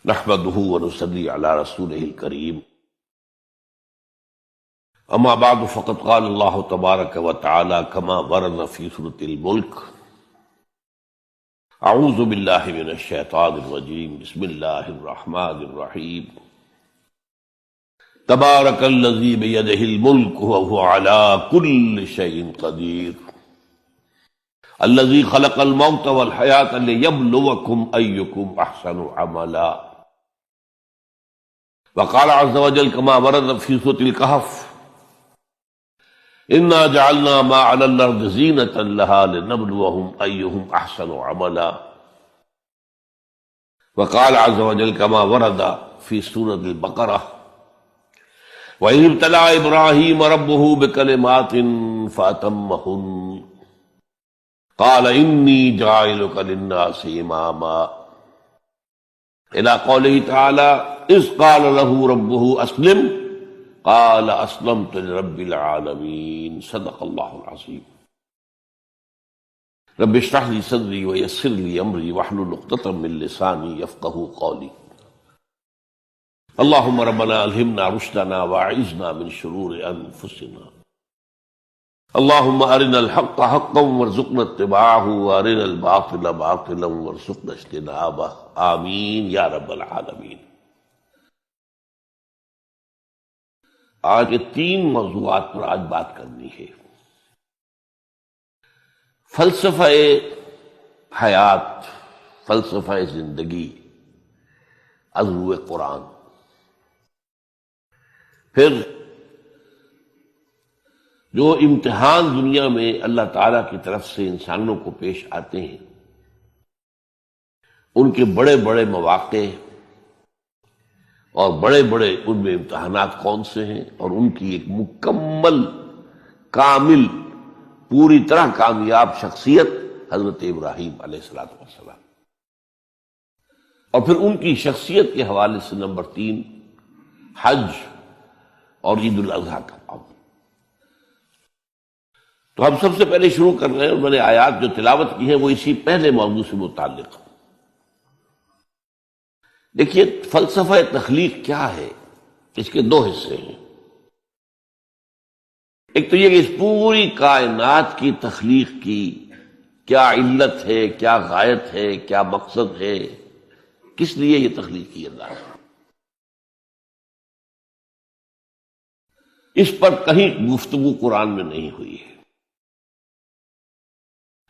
نحمده ونصلي على رسوله الكريم اما بعد فقد قال الله تبارك وتعالى كما ورد في سورة الملك اعوذ بالله من الشيطان الرجيم بسم الله الرحمن الرحيم تبارك الذي بيده الملك وهو على كل شيء قدير الذي خلق الموت والحياة ليبلوكم أيكم أحسن عملا وقال عز وجل كما ورد في سورة الكهف إنا جعلنا ما على الأرض زينة لها لنبلوهم أيهم أحسن عملا وقال عز وجل كما ورد في سورة البقرة وإذ ابتلى إبراهيم ربه بكلمات فأتمهن قال إني جاعلك للناس إماما إلى قوله تعالى إذ قال له ربه أسلم قال أسلمت لرب العالمين صدق الله العظيم رب اشرح لي صدري ويسر لي أمري واحلل عقدة من لساني يفقهوا قولي اللهم ربنا ألهمنا رشدنا وأعذنا من شرور أنفسنا اللهم أرنا الحق حقا وارزقنا اتباعه وأرنا الباطل باطلا وارزقنا اجتنابه آمین یا رب العالمین۔ آج کے تین موضوعات پر آج بات کرنی ہے۔ فلسفہ حیات، فلسفہ زندگی از روئے قرآن، پھر جو امتحان دنیا میں اللہ تعالیٰ کی طرف سے انسانوں کو پیش آتے ہیں، ان کے بڑے بڑے مواقع اور بڑے بڑے ان میں امتحانات کون سے ہیں، اور ان کی ایک مکمل کامل پوری طرح کامیاب شخصیت حضرت ابراہیم علیہ السلام، اور پھر ان کی شخصیت کے حوالے سے نمبر 3 حج اور عید الاضحیٰ کا باب۔ تو ہم سب سے پہلے شروع کر رہے ہیں، میں نے آیات جو تلاوت کی ہیں وہ اسی پہلے موضوع سے متعلق۔ دیکھیے فلسفہ تخلیق کیا ہے، اس کے 2 حصے ہیں۔ ایک تو یہ کہ اس پوری کائنات کی تخلیق کی کیا علت ہے، کیا غایت ہے، کیا مقصد ہے، کس لیے یہ تخلیق کی اللہ نے، اس پر کہیں گفتگو قرآن میں نہیں ہوئی ہے،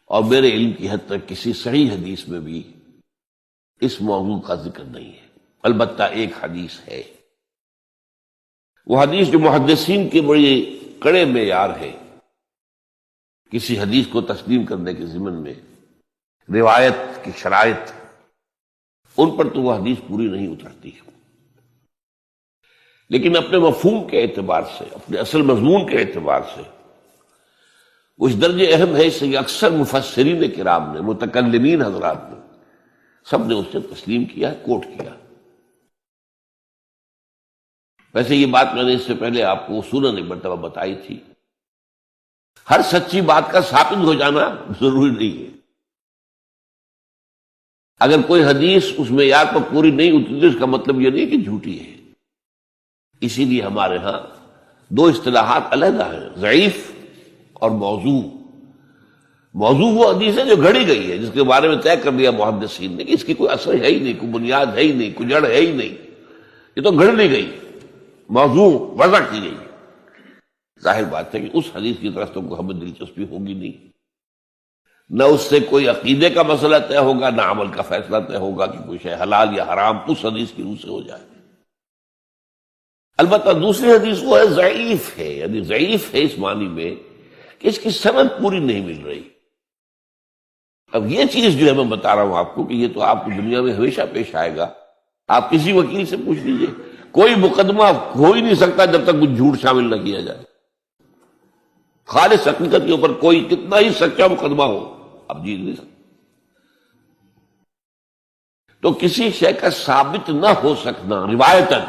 اور میرے علم کی حد تک کسی صحیح حدیث میں بھی اس موضوع کا ذکر نہیں ہے۔ البتہ ایک حدیث ہے، وہ حدیث جو محدثین کے بڑے کڑے معیار ہے کسی حدیث کو تسلیم کرنے کے ضمن میں، روایت کی شرائط، ان پر تو وہ حدیث پوری نہیں اترتی، لیکن اپنے مفہوم کے اعتبار سے، اپنے اصل مضمون کے اعتبار سے وہ اس درجے اہم ہے کہ اکثر مفسرین کرام نے، متکلمین حضرات نے، سب نے اسے تسلیم کیا، کوٹ کیا۔ ویسے یہ بات میں نے اس سے پہلے آپ کو اصولاً ایک مرتبہ بتائی تھی، ہر سچی بات کا ثابت ہو جانا ضروری نہیں ہے۔ اگر کوئی حدیث اس معیار پر پوری نہیں اتری تو اس کا مطلب یہ نہیں کہ جھوٹی ہے۔ اسی لیے ہمارے ہاں 2 اصطلاحات علیحدہ ہیں، ضعیف اور موضوع۔ موضوع وہ حدیث ہے جو گھڑی گئی ہے، جس کے بارے میں طے کر لیا محدثین نے کہ اس کی کوئی اثر ہے ہی نہیں، کوئی بنیاد ہے ہی نہیں، کوئی جڑ ہے ہی نہیں، یہ تو گھڑ لی گئی، موضوع وضع کی گئی۔ ظاہر بات ہے کہ اس حدیث کی طرف تو ہمیں دلچسپی ہوگی نہیں، نہ اس سے کوئی عقیدے کا مسئلہ طے ہوگا، نہ عمل کا فیصلہ طے ہوگا کہ کوئی شے حلال یا حرام اس حدیث کی روح سے ہو جائے۔ البتہ دوسری حدیث وہ ہے ضعیف ہے، یعنی ضعیف ہے اس معنی میں کہ اس کی سند پوری نہیں مل رہی۔ اب یہ چیز جو ہے میں بتا رہا ہوں آپ کو کہ یہ تو آپ کو دنیا میں ہمیشہ پیش آئے گا، آپ کسی وکیل سے پوچھ لیجئے، کوئی مقدمہ ہو ہی نہیں سکتا جب تک کچھ جھوٹ شامل نہ کیا جائے۔ خالص حقیقت کے اوپر کوئی کتنا ہی سچا مقدمہ ہو، آپ جیت نہیں سکتے۔ تو کسی شے کا ثابت نہ ہو سکنا روایتاً،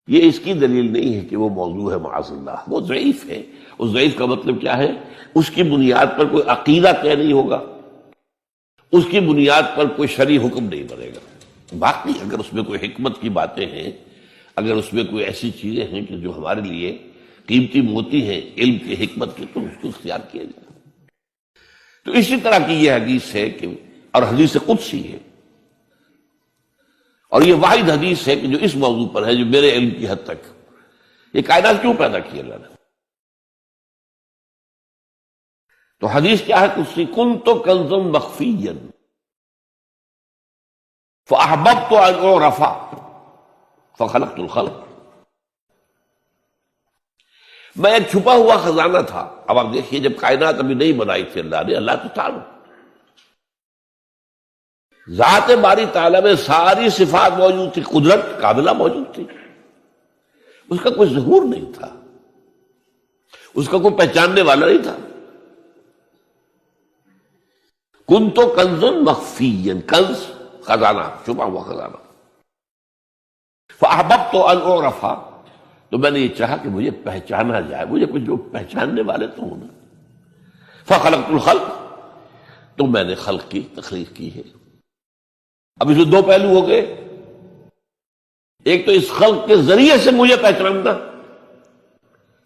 یہ اس کی دلیل نہیں ہے کہ وہ موضوع ہے معاذ اللہ، وہ ضعیف ہے۔ اس ضعیف کا مطلب کیا ہے؟ اس کی بنیاد پر کوئی عقیدہ طے نہیں ہوگا، اس کی بنیاد پر کوئی شرعی حکم نہیں بنے گا۔ باقی اگر اس میں کوئی حکمت کی باتیں ہیں، اگر اس میں کوئی ایسی چیزیں ہیں کہ جو ہمارے لیے قیمتی موتی ہیں علم کی حکمت کی، تو اس کو اختیار کیا جائے۔ تو اسی طرح کی یہ حدیث ہے کہ اور حدیث قدسی ہے، اور یہ واحد حدیث ہے کہ جو اس موضوع پر ہے، جو میرے علم کی حد تک یہ کائنات کیوں پیدا کی اللہ نے۔ تو حدیث کیا ہے قدسی؟ کنت کنزا مخفیا فاحببت ان اعرف فخلقت الخلق۔ میں ایک چھپا ہوا خزانہ تھا۔ اب آپ دیکھیے، جب کائنات ابھی نہیں بنائی تھی اللہ نے، اللہ تو تھا، ذات باری تعالیٰ میں ساری صفات موجود تھی، قدرت کاملہ موجود تھی، اس کا کوئی ظہور نہیں تھا، اس کا کوئی پہچاننے والا نہیں تھا۔ کنت کنزا مخفیا، کنز خزانہ، چھپا ہوا خزانہ۔ فاحببت ان اعرف، تو میں نے یہ چاہا کہ مجھے پہچانا جائے، مجھے کچھ جو پہچاننے والے تو ہوں نا۔ فخلقت الخلق، تو میں نے خلق کی تخلیق کی ہے۔ اب اس میں دو پہلو ہو گئے، ایک تو اس خلق کے ذریعے سے مجھے پہچاننا،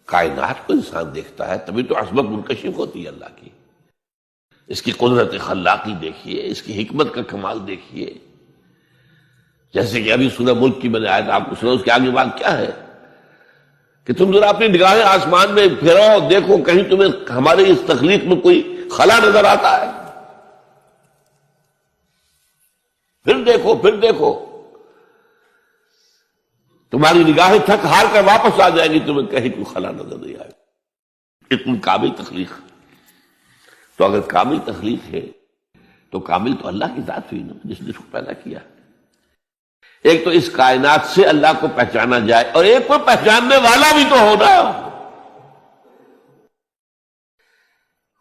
کائنات کو انسان دیکھتا ہے تبھی تو عظمت منکشف ہوتی ہے اللہ کی، اس کی قدرت خلاقی دیکھیے، اس کی حکمت کا کمال دیکھیے۔ جیسے کہ ابھی سورہ ملک کی میں نے آیت آپ کو سنا، اس کے آگے بات کیا ہے کہ تم ذرا اپنی نگاہیں آسمان میں پھیراؤ، دیکھو کہیں تمہیں ہمارے اس تخلیق میں کوئی خلا نظر آتا ہے۔ پھر دیکھو تمہاری نگاہیں تھک ہار کر واپس آ جائیں گی، تمہیں کہیں کوئی خلا نظر نہیں آئے گی۔ اتنی کامل تخلیق۔ تو اگر کامل تخلیق ہے تو کامل تو اللہ کی ذات ہوئی نا، جس نے اس کو پیدا کیا۔ ایک تو اس کائنات سے اللہ کو پہچانا جائے، اور ایک کو پہچاننے والا بھی تو ہونا،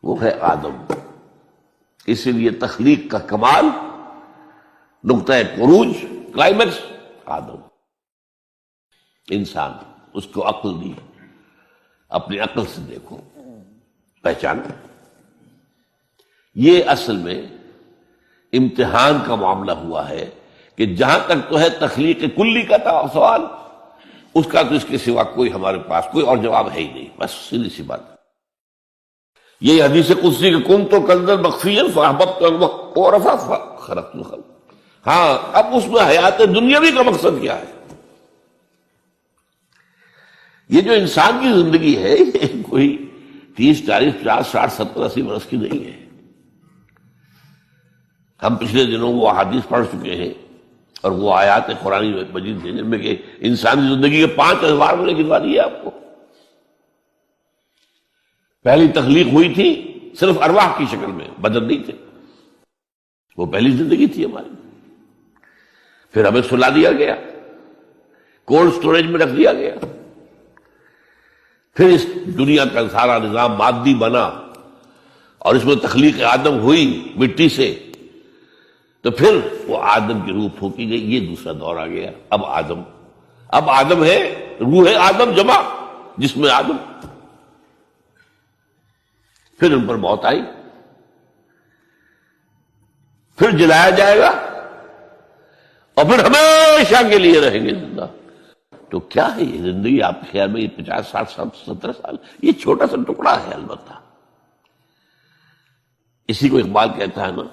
وہ ہے آدم۔ اسی لیے تخلیق کا کمال، نقطہ عروج، کلائمیکس آدم، انسان۔ اس کو عقل دی، اپنی عقل سے دیکھو، پہچانا۔ یہ اصل میں امتحان کا معاملہ ہوا ہے کہ جہاں تک تو ہے تخلیق کلی کا سوال، اس کا تو اس کے سوا کوئی ہمارے پاس کوئی اور جواب ہے ہی نہیں، بس سیدھی سی بات۔ یہ حدیث قدسی کہ کنت کنزا مخفیا فاحببت ان اعرف فخلقت الخلق۔ ہاں، اب اس میں حیات دنیاوی کا مقصد کیا ہے؟ یہ جو انسان کی زندگی ہے، یہ کوئی 30 40 50 60 70 80 برس کی نہیں ہے۔ ہم پچھلے دنوں وہ احادیث پڑھ چکے ہیں، اور وہ آیات قرآن مجید ہیں جن میں کہ انسانی زندگی کے 5 ادوار میں نے گنوا دیے آپ کو۔ پہلی تخلیق ہوئی تھی صرف ارواح کی شکل میں، بدن نہیں تھے، وہ پہلی زندگی تھی ہماری۔ پھر ہمیں سلا دیا گیا، کولڈ سٹوریج میں رکھ دیا گیا۔ پھر اس دنیا کا سارا نظام مادی بنا، اور اس میں تخلیق آدم ہوئی مٹی سے، تو پھر وہ آدم کی روح پھونکی گئی، یہ دوسرا دور آ گیا۔ اب آدم ہے، روح ہے آدم جمع، جس میں آدم۔ پھر ان پر موت آئی، پھر جلایا جائے گا، اور پھر ہمیشہ کے لیے رہیں گے زندہ۔ تو کیا ہے یہ زندگی آپ کے خیال میں؟ یہ 50 60 70 سال، یہ چھوٹا سا ٹکڑا ہے البتہ۔ اسی کو اقبال کہتا ہے نا،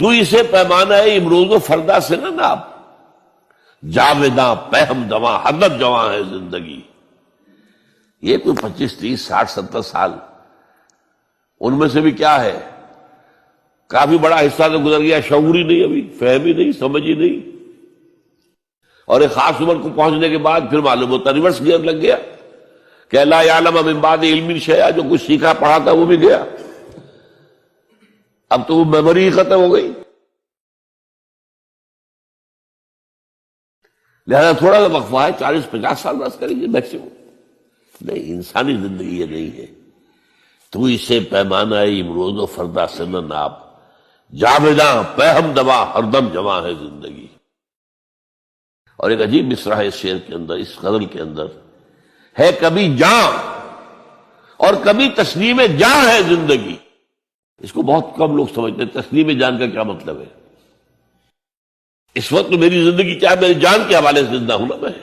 تو اسے پیمانہ امروز و فردا سے نہ ناپ، جاویداں پہم دواں حدت جواں ہے زندگی۔ یہ کوئی 25 30 60 70 سال، ان میں سے بھی کیا ہے، کافی بڑا حصہ تو گزر گیا، شعور ہی نہیں، ابھی فہم ہی نہیں، سمجھ ہی نہیں، اور ایک خاص عمر کو پہنچنے کے بعد پھر معلوم ہوتا ریورس گیئر لگ گیا کہ لا یعلم من بعد علم شیئا، جو کچھ سیکھا پڑھا تھا وہ بھی گیا، اب تو وہ میموری ہی ختم ہو گئی۔ لہذا تھوڑا سا وقفہ ہے، 40 50 سال بس کریں گے میکسیمم۔ نہیں، انسانی زندگی یہ نہیں ہے۔ تو اسے پیمانہ امروز و فردا سے نہ ناپ، جاویداں پہم دواں ہر دم جواں ہے زندگی۔ اور ایک عجیب مصرع ہے اس شعر کے اندر، اس غزل کے اندر ہے، کبھی جاں اور کبھی تسلیم جاں ہے زندگی۔ اس کو بہت کم لوگ سمجھتے ہیں، تسلیم جان کا کیا مطلب ہے۔ اس وقت تو میری زندگی کیا ہے، میری جان کے حوالے سے زندہ ہوں نا میں،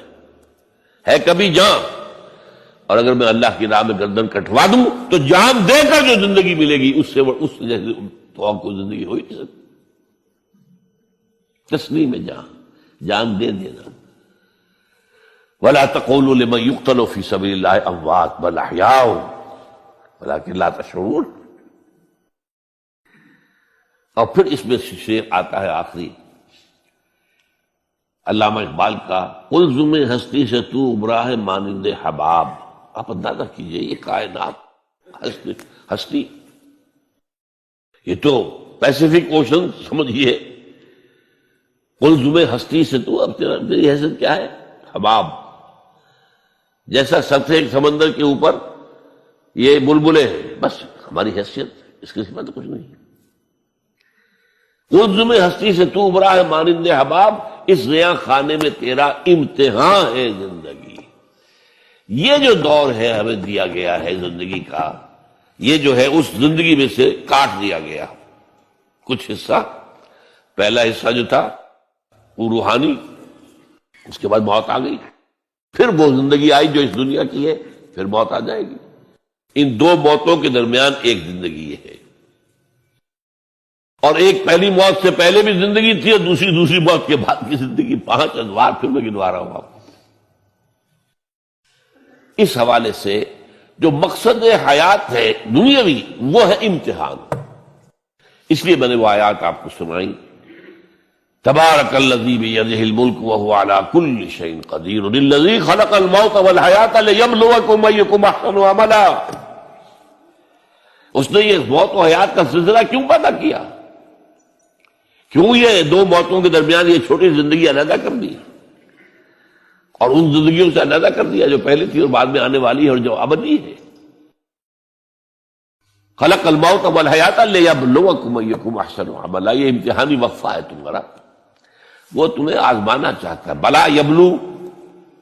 ہے کبھی جان، اور اگر میں اللہ کی راہ میں گردن کٹوا دوں تو جان دے کر جو زندگی ملے گی اس سے اس جیسے تو اور کوئی زندگی ہو ہی نہیں سکتی۔ تسلیم جان دے دینا۔ وَلَا تَقُولُوا لِمَن يُقْتَلُ فِي سَبِيلِ اللَّهِ أَمْوَاتٌ بَلْ أَحْيَاءٌ وَلَٰكِن لَا تَشْعُرُونَ۔ اور پھر اس میں شعر آتا ہے آخری علامہ اقبال کا، قلزم ہستی سے تو ابرا ہے مانند حباب۔ آپ اندازہ کیجئے یہ کائنات ہستی، یہ تو پیسیفک اوشن سمجھیے، قلزم ہستی سے تو، اب تیری حیثیت کیا ہے؟ حباب، جیسا سطح سمندر کے اوپر یہ بلبلے ہیں، بس ہماری حیثیت اس کے سوا تو کچھ نہیں۔ قلزم ہستی سے تو ابرا ہے مانند حباب، اس ریاں خانے میں تیرا امتحان ہے زندگی۔ یہ جو دور ہے ہمیں دیا گیا ہے زندگی کا، یہ جو ہے اس زندگی میں سے کاٹ دیا گیا کچھ حصہ۔ پہلا حصہ جو تھا وہ روحانی، اس کے بعد موت آ گئی، پھر وہ زندگی آئی جو اس دنیا کی ہے، پھر موت آ جائے گی۔ ان دو موتوں کے درمیان ایک زندگی یہ ہے، اور ایک پہلی موت سے پہلے بھی زندگی تھی اور دوسری موت کے بعد کی زندگی، 5 ادوار پھر میں گنوا رہا ہوں آپ کو۔ اس حوالے سے جو مقصد حیات ہے دنیاوی وہ ہے امتحان، اس لیے میں نے وہ آیات آپ کو سنائی، تبارک الذی بیدہ الملک وہو علی کل شیء قدیر الذی خلق الموت والحیاۃ لیبلوکم ایکم احسن عملا۔ اس نے یہ موت و حیات کا سلسلہ کیوں پیدا کیا؟ کیوں یہ دو موتوں کے درمیان یہ چھوٹی زندگی علیحدہ کر دی اور ان زندگیوں سے علیحدہ کر دیا جو پہلے تھی اور بعد میں آنے والی ہے اور جو ابدی ہے؟ خلق الموت والحیاۃ لیبلوکم ایکم احسن عملا، یہ امتحانی وقفہ ہے تمہارا، وہ تمہیں آزمانا چاہتا ہے۔ بلا یبلو،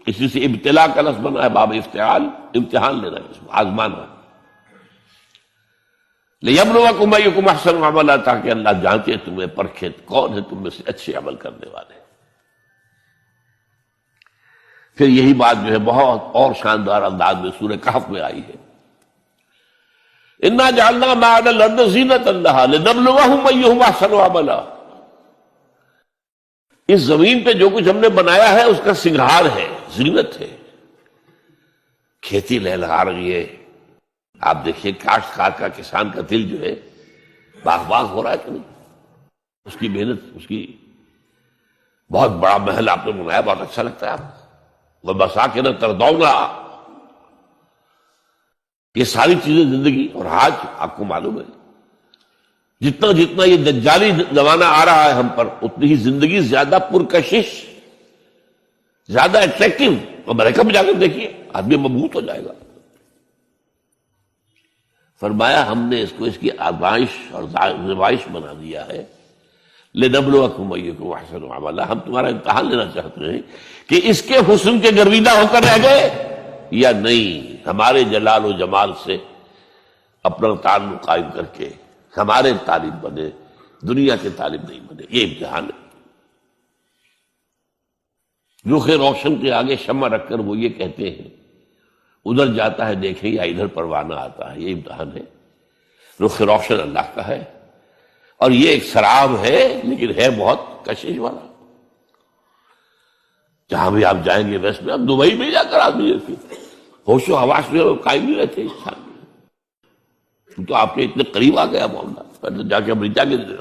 اسی سے ابتلا کا لفظ بنا ہے، باب افتعال، امتحان لینا ہے، اس میں آزمانا۔ لیبلوکم ایکم احسن عملا، تاکہ اللہ جانچے تمہیں، پرکھے کون ہے تم میں سے اچھے عمل کرنے والے۔ پھر یہی بات جو ہے بہت اور شاندار انداز میں سورہ کہف میں آئی ہے، انا جعلنا ما علی الارض زینۃ لها لنبلوہم ایہم احسن عملا۔ اس زمین پہ جو کچھ ہم نے بنایا ہے اس کا سنگھار ہے، زینت ہے، کھیتی لہلہا رہی ہے، آپ دیکھیے کاشتکار کا، کسان کا دل جو ہے باغ باغ ہو رہا ہے کہ نہیں، اس کی محنت، اس کی بہت بڑا محل آپ نے بنایا، بہت اچھا لگتا ہے آپ کو، وَمَسَاكِنَ تَرْضَوْنَهَا، یہ ساری چیزیں زندگی۔ اور آج آپ کو معلوم ہے جتنا جتنا یہ دجالی زمانہ آ رہا ہے ہم پر، اتنی ہی زندگی زیادہ پرکشش، زیادہ اٹریکٹیو۔ امریکہ میں جا کر دیکھیے آدمی مبہوت ہو جائے گا۔ فرمایا ہم نے اس کو اس کی آزمائش اور زمائش بنا دیا ہے، لنبلوکم ایکم احسن عملا، ہم تمہارا امتحان لینا چاہتے ہیں کہ اس کے حسن کے گرویدہ ہو کر رہ گئے یا نہیں، ہمارے جلال و جمال سے اپنا تعلق قائم کر کے ہمارے طالب بنے، دنیا کے طالب نہیں بنے۔ یہ امتحان ہے۔ رخ روشن کے آگے شمع رکھ کر وہ یہ کہتے ہیں، ادھر جاتا ہے دیکھیں یا ادھر پروانہ آتا ہے، یہ امتحان ہے۔ رخ روشن اللہ کا ہے، اور یہ ایک سراب ہے لیکن ہے بہت کشش والا۔ جہاں بھی آپ جائیں گے ویسٹ میں، اب دبئی میں جا کر آدمی ہوش و حواس میں قائم نہیں رہتے انسان، تو آپ کے اتنے قریب آ گیا معاملہ۔ پہلے جا کے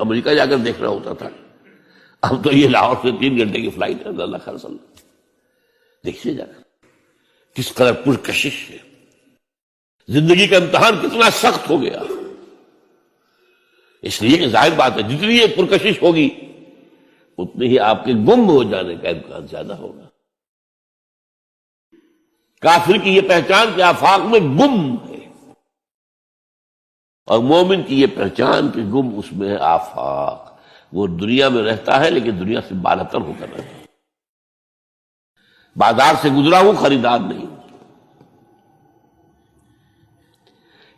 امریکہ جا کر دیکھنا ہوتا تھا، اب تو یہ لاہور سے 3 گھنٹے کی فلائٹ ہے، اللہ خیر صلی اللہ۔ دیکھیے جا کر کس قدر پرکشش ہے، زندگی کا امتحان کتنا سخت ہو گیا۔ اس لیے کہ ظاہر بات ہے جتنی یہ پرکشش ہوگی اتنی ہی آپ کے گم ہو جانے کا امکان زیادہ ہوگا۔ کافر کی یہ پہچان کہ آفاق میں گم ہے، اور مومن کی یہ پہچان کہ گم اس میں ہے آفاق، وہ دنیا میں رہتا ہے لیکن دنیا سے بالاتر ہو کر رہتا ہے، بازار سے گزرا ہوں خریدار نہیں۔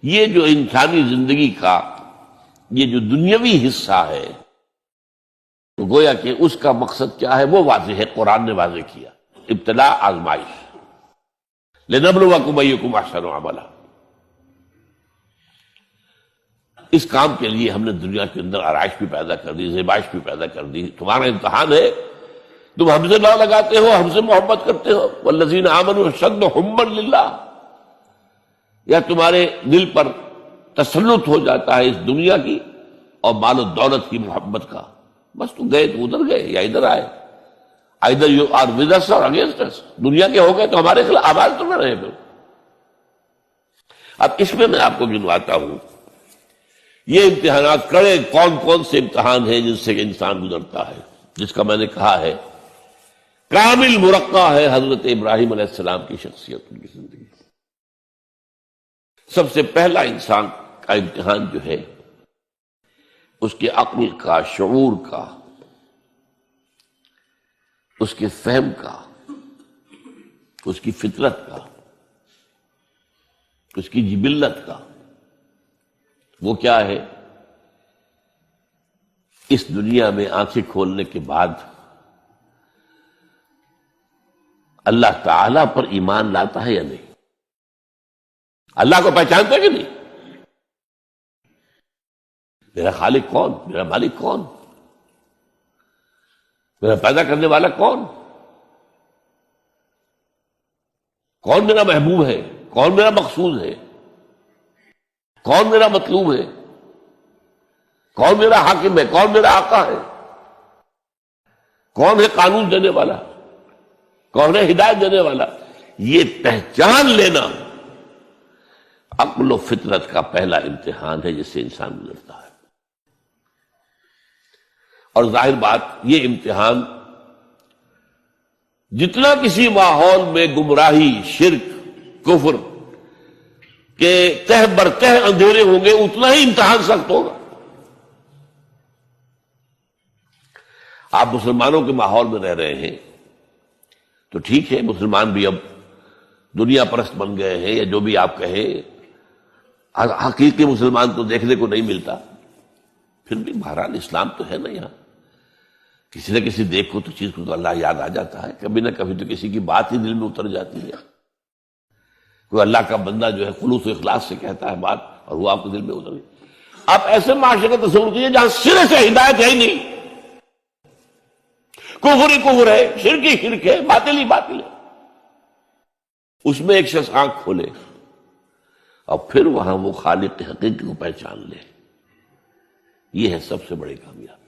یہ جو انسانی زندگی کا یہ جو دنیاوی حصہ ہے تو گویا کہ اس کا مقصد کیا ہے وہ واضح ہے، قرآن نے واضح کیا، ابتلا آزمائش، لنبلوکم ایکم احسن عملا۔ اس کام کے لیے ہم نے دنیا کے اندر آرائش بھی پیدا کر دی، زیبائش بھی پیدا کر دی۔ تمہارا امتحان ہے، تم ہم سے نہ لگاتے ہو، ہم سے محبت کرتے ہو، والذین آمنوا اشد حبا للہ، یا تمہارے دل پر تسلط ہو جاتا ہے اس دنیا کی اور مال و دولت کی محبت کا، بس تم گئے تو ادھر گئے یا ادھر آئے، either you are with us or against us، دنیا کے ہو گئے تو ہمارے خلاف آواز تو نہ رہے پھر۔ اب اس میں آپ کو گنواتا ہوں یہ امتحانات کڑے کون کون سے امتحان ہیں جن سے انسان گزرتا ہے، جس کا میں نے کہا ہے کامل مرقع ہے حضرت ابراہیم علیہ السلام کی شخصیت، ان کی زندگی۔ سب سے پہلا انسان کا امتحان جو ہے اس کے عقل کا، شعور کا، اس کے فہم کا، اس کی فطرت کا، اس کی جبلت کا، وہ کیا ہے؟ اس دنیا میں آنکھیں کھولنے کے بعد اللہ تعالی پر ایمان لاتا ہے یا نہیں؟ اللہ کو پہچانتا ہے کہ نہیں؟ میرا خالق کون؟ میرا مالک کون؟ میرا پیدا کرنے والا کون؟ کون میرا محبوب ہے؟ کون میرا مقصود ہے؟ کون میرا مطلوب ہے؟ کون میرا حاکم ہے؟ کون میرا آقا ہے؟ کون ہے قانون دینے والا؟ کون ہے ہدایت دینے والا؟ یہ پہچان لینا عقل و فطرت کا پہلا امتحان ہے جس سے انسان گزرتا ہے۔ اور ظاہر بات یہ امتحان جتنا کسی ماحول میں گمراہی، شرک، کفر کے تہ برتہ اندھیرے ہوں گے اتنا ہی امتحان سخت ہوگا۔ آپ مسلمانوں کے ماحول میں رہ رہے ہیں تو ٹھیک ہے، مسلمان بھی اب دنیا پرست بن گئے ہیں یا جو بھی آپ کہیں، حقیقی مسلمان تو دیکھنے کو نہیں ملتا، پھر بھی بہرحال اسلام تو ہے نا یہاں، کسی نہ کسی دیکھ کو تو چیز کو تو اللہ یاد آ جاتا ہے، کبھی نہ کبھی تو کسی کی بات ہی دل میں اتر جاتی ہے، کوئی اللہ کا بندہ جو ہے خلوص و اخلاص سے کہتا ہے بات اور وہ آپ کے دل میں اتر گئی۔ آپ ایسے معاشرے کا تصور کیجیے جہاں سرے سے ہدایت ہے ہی نہیں، کفر ہی کفر ہے، شرک ہی شرک ہے، باطل ہی باطل ہے، اس میں ایک شخص آنکھ کھولے اور پھر وہاں وہ خالق حقیقی کو پہچان لے، یہ ہے سب سے بڑی کامیابی۔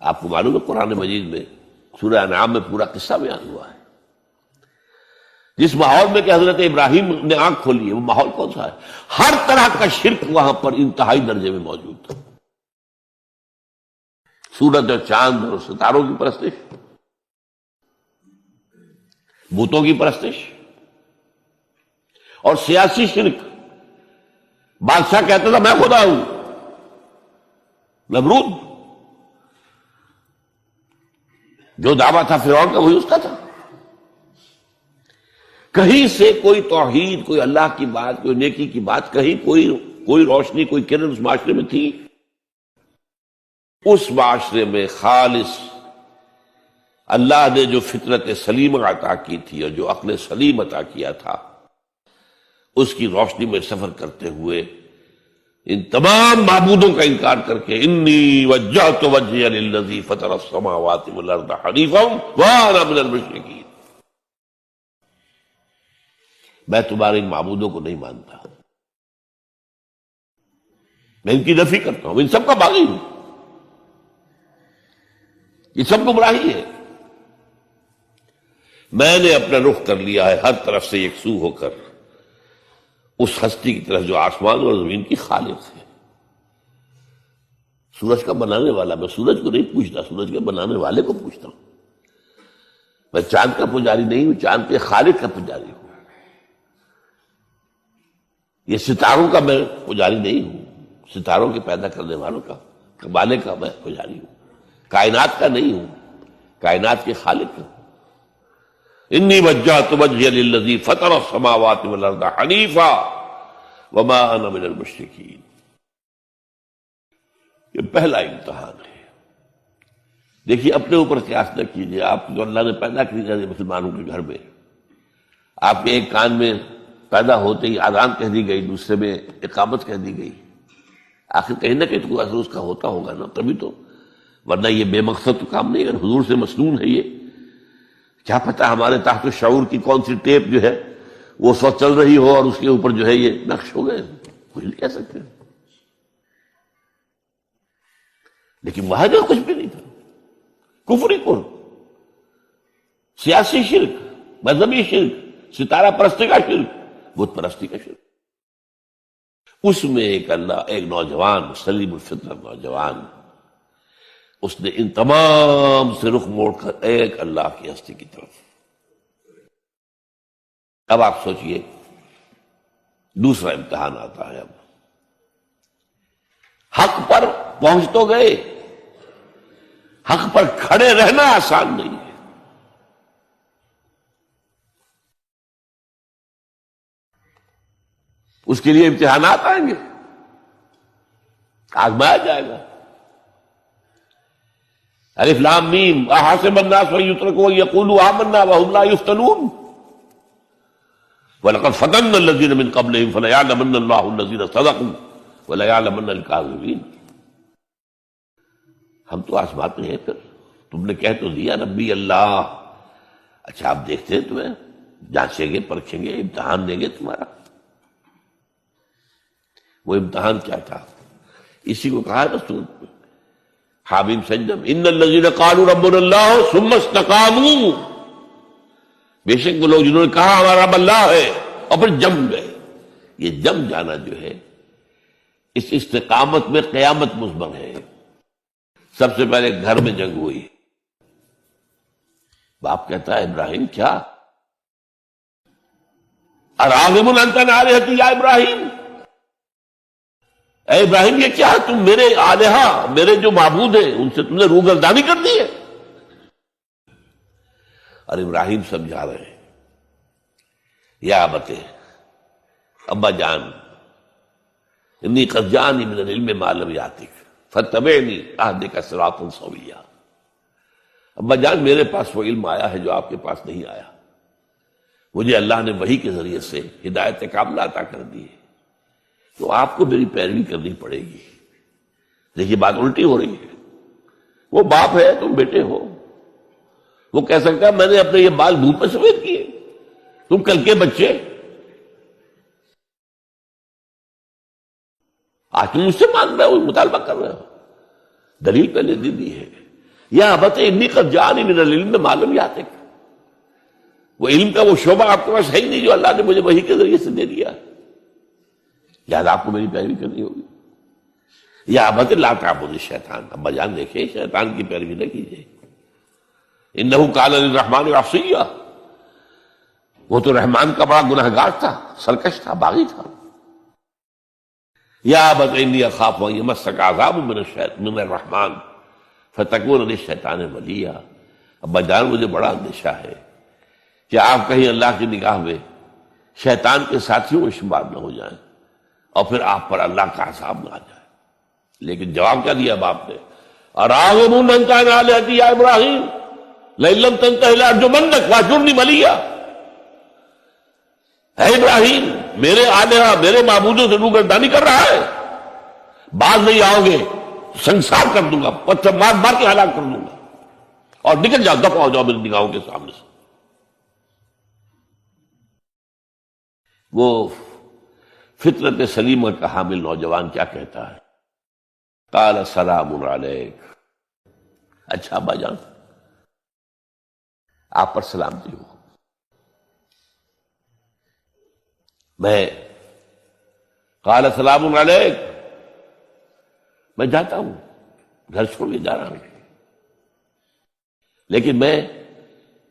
آپ کو معلوم ہے قرآن مجید میں سورہ انعام میں پورا قصہ بیان ہوا ہے، جس ماحول میں کہ حضرت ابراہیم نے آنکھ کھولی ہے وہ ماحول کون سا ہے؟ ہر طرح کا شرک وہاں پر انتہائی درجے میں موجود تھا، سورج اور چاند اور ستاروں کی پرستش، بتوں کی پرستش، اور سیاسی شرک۔ بادشاہ کہتا تھا میں خدا ہوں، نمرود جو دعویٰ تھا فرعون کا وہی اس کا تھا۔ کہیں سے کوئی توحید، کوئی اللہ کی بات، کوئی نیکی کی بات، کہیں کوئی روشنی، کوئی کرن اس معاشرے میں تھی؟ اس معاشرے میں خالص اللہ نے جو فطرت سلیم عطا کی تھی اور جو عقل سلیم عطا کیا تھا، اس کی روشنی میں سفر کرتے ہوئے ان تمام معبودوں کا انکار کر کے انی وجہت وجہی للذی فطر السماوات والارض حنیفا وانا من المشرکین، میں تمہارے ان معبودوں کو نہیں مانتا، میں ان کی نفی کرتا ہوں، ان سب کا باغی ہوں، یہ سب گمراہی ہے، میں نے اپنا رخ کر لیا ہے ہر طرف سے یکسو ہو کر اس ہستی کی طرف جو آسمان اور زمین کی خالق ہے، سورج کا بنانے والا۔ میں سورج کو نہیں پوچھتا، سورج کے بنانے والے کو پوچھتا ہوں۔ میں چاند کا پجاری نہیں ہوں، چاند کے خالق کا پجاری ہوں۔ یہ ستاروں کا میں پجاری نہیں ہوں، ستاروں کے پیدا کرنے والوں کا، کمالے کا میں پجاری ہوں، کائنات کا نہیں ہوں، کائنات کے خالق ہوں۔ انی وجہت وجہی للذی فطر السماوات والارض حنیفا وما انا من المشرکین۔ یہ پہلا امتحان ہے۔ دیکھیے اپنے اوپر قیاس نہ کیجیے، آپ جو اللہ نے پیدا کیا مسلمانوں کے گھر میں، آپ کے ایک کان میں پیدا ہوتے ہی آذان کہہ دی گئی، دوسرے میں اقامت کہہ دی گئی، آخر کہیں نہ کہیں تو کوئی اثر اس کا ہوتا ہوگا نا، تبھی تو، ورنہ یہ بے مقصد تو کام نہیں ہے، حضور سے مسنون ہے یہ۔ کیا پتہ ہمارے تحت شعور کی کون سی ٹیپ جو ہے وہ سو چل رہی ہو اور اس کے اوپر جو ہے یہ نقش ہو گئے، کچھ نہیں کہہ سکتے۔ لیکن وہاں جو کچھ بھی نہیں تھا، کفری پر، سیاسی شرک، مذہبی شرک، ستارہ پرستی کا شرک، بت پرستی کا شرک، اس میں ایک نوجوان سلیم الفطرت نوجوان، اس نے ان تمام سے رخ موڑ کر ایک اللہ کی ہستی کی طرف۔ اب آپ سوچئے دوسرا امتحان آتا ہے، اب حق پر پہنچ تو گئے، حق پر کھڑے رہنا آسان نہیں ہے۔ اس کے لیے امتحانات آئیں گے، آزمایا جائے گا۔ الف لام میم احسب الناس ان یترکوا ان یقولوا آمنا وهم لا یفتنون وَلَقَدْ فَتَنَّا الَّذِينَ مِن قَبْلِهِمْ فَلَيَعْلَمَنَّ اللَّهُ الَّذِينَ صَدَقُوا وَلَيَعْلَمَنَّ الْكَاذِبِينَ۔ ہم تو آزماتے ہیں، پھر تم نے کہہ تو دیا ربی اللہ، اچھا آپ دیکھتے ہیں تمہیں جانچیں گے، پرکھیں گے، امتحان دیں گے تمہارا۔ وہ امتحان کیا تھا؟ اسی کو کہا رسول حامیم سجدم ان الذین قالوا ربنا اللہ ثم استقاموا، بے شک وہ لوگ جنہوں نے کہا ہمارا رب اللہ ہے اور پھر جم گئے۔ یہ جم جانا جو ہے اس استقامت میں قیامت مضمر ہے۔ سب سے پہلے گھر میں جنگ ہوئی، باپ کہتا ہے ابراہیم کیا اراغب انت عن آلہتی یا ابراہیم، اے ابراہیم یہ کیا تم میرے آلہہ، میرے جو معبود ہیں ان سے تم نے روگردانی کر دی ہے۔ اور ابراہیم سمجھا رہے ہیں یا ابتے، ابا جان انی قد جانی من العلم ما لم یاتک فاتبعنی اہدک صراطا سویا۔ ابا جان میرے پاس وہ علم آیا ہے جو آپ کے پاس نہیں آیا، مجھے اللہ نے وحی کے ذریعے سے ہدایت کاملہ عطا کر دی ہے، تو آپ کو میری پیروی کرنی پڑے گی۔ دیکھیے بات الٹی ہو رہی ہے، وہ باپ ہے تم بیٹے ہو، وہ کہہ سکتا ہے میں نے اپنے یہ بال دھوپ میں سفید کیے، تم کل کے بچے، آج تم مجھ سے مانگ رہے ہو، مطالبہ کر رہے ہو، دلیل پہلے دے دی ہے۔ یا ابت انی قد جانی من العلم ما لم یاتک، وہ علم کا وہ شعبہ آپ کے پاس ہے ہی نہیں جو اللہ نے مجھے وحی کے ذریعے سے دے دیا، لہٰذا آپ کو میری پیروی کرنی ہوگی۔ یا ابت لا تعبد الشیطان، ابا جان دیکھیں شیطان کی پیروی نہ کیجیے، انہ کان للرحمن عصیا، وہ تو رحمان کا بڑا گنہگار تھا، سرکش تھا، باغی تھا۔ یا ابت انی اخاف ان یمسک عذاب من الرحمن فتکون للشیطان ولیا، ابا جان مجھے بڑا اندیشہ ہے کہ آپ کہیں اللہ کی نگاہ میں شیطان کے ساتھیوں میں شمار نہ ہو جائیں اور پھر آپ پر اللہ کا عذاب نہ آ جائے۔ لیکن جواب کیا دیا باپ نے؟ اراغب انت عن آلہتی یا ابراہیم لئن لم تنتہ لارجمنک واہجرنی ملیا، اے ابراہیم میرے آلہہ میرے معبودوں سے روگردانی کر رہا ہے، باز نہیں آؤ گے سنسار کر دوں گا، پتھر مار مار کے ہلاک کر دوں گا، اور نکل جاؤ، دفع ہو جاؤ میری نگاہوں کے سامنے سے۔ وہ فطرت سلیمہ کا حامل نوجوان کیا کہتا ہے؟ قال سلام علیک، اچھا ابا جان آپ پر سلامتی ہو، میں قال سلام علیک، میں جاتا ہوں، گھر چھوڑ کے جا رہا ہوں، لیکن میں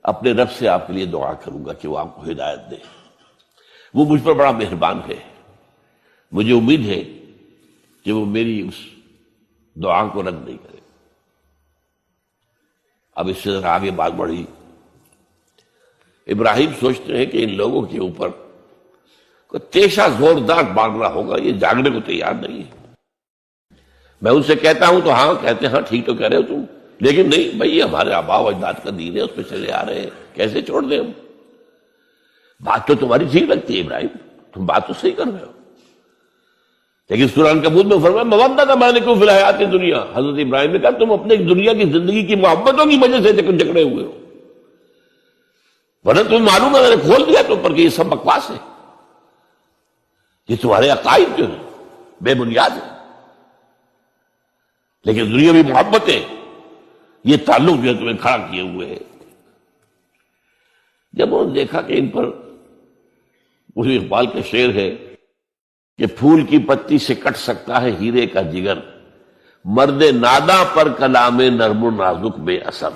اپنے رب سے آپ کے لیے دعا کروں گا کہ وہ آپ کو ہدایت دے، وہ مجھ پر بڑا مہربان ہے، مجھے امید ہے کہ وہ میری اس دعا کو رد نہیں کرے۔ اب اس سے آگے بات بڑھی، ابراہیم سوچتے ہیں کہ ان لوگوں کے اوپر کوئی تیشہ زوردار مارنا ہوگا، یہ جاگنے کو تیار نہیں ہے۔ میں ان سے کہتا ہوں تو ہاں کہتے ہیں ہاں ٹھیک تو کہہ رہے ہو تم، لیکن نہیں بھائی یہ ہمارے آباء و اجداد کا دین ہے، اس پہ چلے آ رہے ہیں، کیسے چھوڑ دیں ہم؟ بات تو تمہاری ٹھیک لگتی ہے ابراہیم، تم بات تو صحیح کر رہے ہو، لیکن سورہ عنکبوت میں فرمایا مودۃ بینکم فی الحیاۃ الدنیا، حضرت ابراہیم نے کہا تم اپنے دنیا کی زندگی کی محبتوں کی وجہ سے جکڑے ہوئے ہو، ورنہ تمہیں معلوم ہے میں نے کھول دیا تم پر کہ یہ سب بکواس ہے، یہ تمہارے عقائد جو ہیں بے بنیاد ہیں، لیکن دنیاوی محبتیں یہ تعلق جو ہے تمہیں کھڑا کیے ہوئے ہے۔ جب انہوں نے دیکھا کہ ان پر، اسی اقبال کا شعر ہے کہ پھول کی پتی سے کٹ سکتا ہے ہیرے کا جگر، مرد ناداں پر کلام نرم و نازک بے اثر،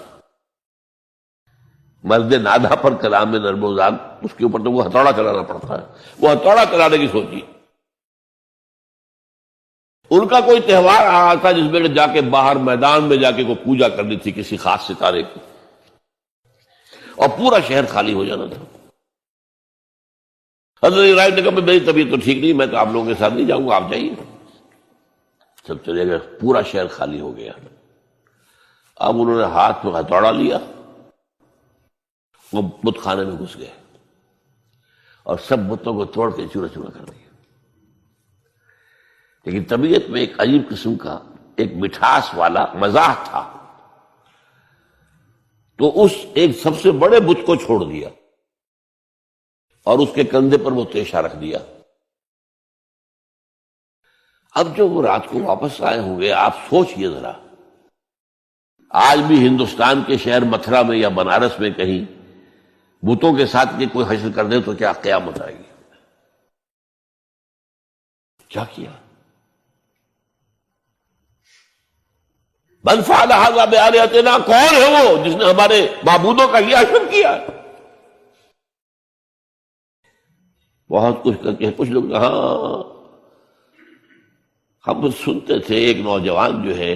مرد ناداں پر کلام نرم و نازک، اس کے اوپر تو وہ ہتھوڑا چلانا پڑتا ہے، وہ ہتھوڑا چلانے کی سوچی۔ ان کا کوئی تہوار آ رہا تھا جس میں جا کے باہر میدان میں جا کے کوئی پوجا کرنی تھی کسی خاص ستارے کی، اور پورا شہر خالی ہو جانا تھا۔ حضرت ابراہیم نے کہا میری طبیعت تو ٹھیک نہیں، میں تو آپ لوگوں کے ساتھ نہیں جاؤں گا، آپ جائیے۔ سب چلے گئے، پورا شہر خالی ہو گیا۔ اب انہوں نے ہاتھ میں ہتھوڑا لیا، وہ بت خانے میں گھس گئے اور سب بتوں کو توڑ کے چورا چورا کر دیا۔ لیکن طبیعت میں ایک عجیب قسم کا ایک مٹھاس والا مزاح تھا، تو اس ایک سب سے بڑے بت کو چھوڑ دیا اور اس کے کندھے پر وہ تیشہ رکھ دیا۔ اب جو وہ رات کو واپس آئے ہوں گے، آپ سوچئے ذرا، آج بھی ہندوستان کے شہر متھرا میں یا بنارس میں کہیں بتوں کے ساتھ کے کوئی حشر کر دے تو کیا قیامت آئے گی؟ کیا کیا؟ من فعل ھذا بآلہتنا، کون ہے وہ جس نے ہمارے معبودوں کا یہ حشر کیا؟ بہت کچھ کر کے کچھ لوگ، ہاں ہم سنتے تھے ایک نوجوان جو ہے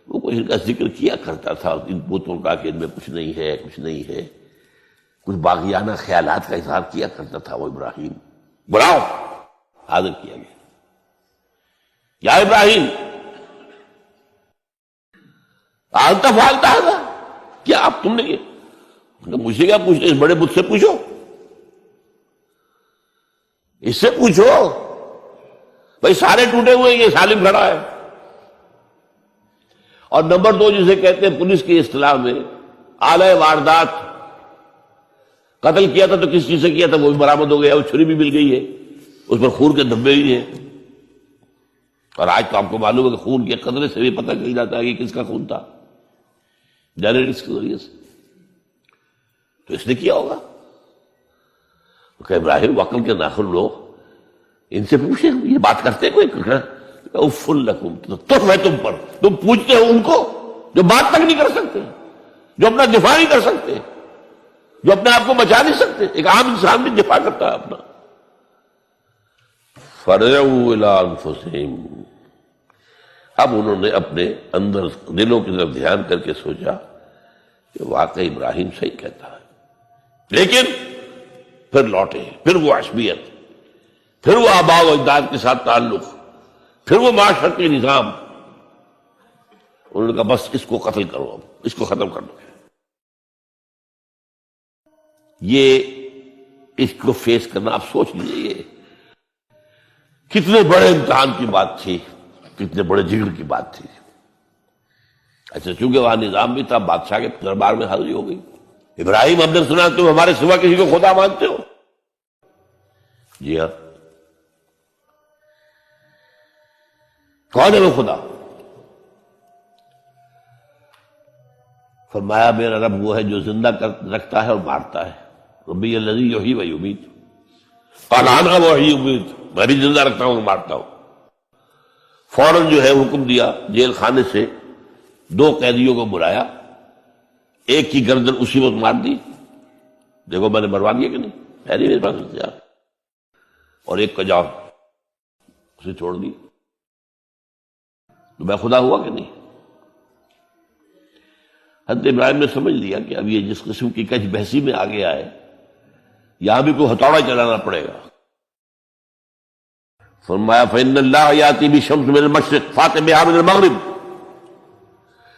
وہ کچھ ان کا ذکر کیا کرتا تھا، ان بتوں کا کہ ان میں کچھ نہیں ہے، کچھ نہیں ہے، کچھ باغیانہ خیالات کا اظہار کیا کرتا تھا وہ ابراہیم۔ بلاؤ، حاضر کیا گیا، یا ابراہیم انت فعلت ھذا، کیا اب تم نے کیا؟ مجھے کیا پوچھتے، اس بڑے بت سے پوچھو، اس سے پوچھو، بھائی سارے ٹوٹے ہوئے، یہ سالم کھڑا ہے۔ اور نمبر 2 جسے کہتے ہیں پولیس کی اصطلاح میں آلہ واردات، قتل کیا تھا تو کس چیز سے کیا تھا وہ بھی برآمد ہو گیا، وہ چھری بھی مل گئی ہے، اس پر خون کے دھبے ہی ہیں، اور آج تو آپ کو معلوم ہے کہ خون کے قطرے سے بھی پتہ چل جاتا ہے کہ کس کا خون تھا، جینیٹکس کے ذریعے سے۔ تو اس نے کیا ہوگا؟ کہ ابراہیم عقل کے ناخن لو، ان سے پوچھے یہ بات کرتے کوئی؟ اف لکم، تف ہے تم پر، تم پوچھتے ہو ان کو جو بات تک نہیں کر سکتے، جو اپنا دفاع نہیں کر سکتے، جو اپنے آپ کو بچا نہیں سکتے۔ ایک عام انسان بھی دفاع کرتا ہے اپنا۔ فرجعوا الی انفسہم، اب انہوں نے اپنے اندر دلوں کی طرف دھیان کر کے سوچا کہ واقعی ابراہیم صحیح کہتا ہے، لیکن پھر لوٹے، پھر وہ عصبیت، پھر وہ آباء و اجداد کے ساتھ تعلق، پھر وہ معاشرتی نظام۔ انہوں نے کہا بس اس کو قتل کرو، اب اس کو ختم کر دو۔ یہ اس کو فیس کرنا، آپ سوچ لیجیے یہ کتنے بڑے امتحان کی بات تھی، کتنے بڑے جگر کی بات تھی۔ اچھا چونکہ وہاں نظام بھی تھا، بادشاہ کے دربار میں حاضری ہو گئی۔ ابراہیم ہم نے سنا تم ہمارے سوا کسی کو خدا مانتے ہو؟ جی ہاں، کون ہے وہ خدا؟ فرمایا میرا رب وہ ہے جو زندہ رکھتا ہے اور مارتا ہے، ربی الذی یحیی و یمیت، قال انا احیی و امیت، میں بھی زندہ رکھتا ہوں اور مارتا ہوں۔ فوراً جو ہے حکم دیا، جیل خانے سے 2 قیدیوں کو بلایا، ایک کی گردن اسی وقت مار دی، دیکھو میں نے مروا دیا کہ نہیں، ہے نہیں میرے پاس اختیار، اور ایک کا جان اسے چھوڑ دی، تو میں خدا ہوا کہ نہیں؟ حضرت ابراہیم نے سمجھ لیا کہ اب یہ جس قسم کی کچھ بحثی میں آ گیا ہے، یہاں بھی کوئی ہتھوڑا چلانا پڑے گا۔ فرمایا فإن اللہ یاتی بالشمس من المشرق فأت بہا من المغرب،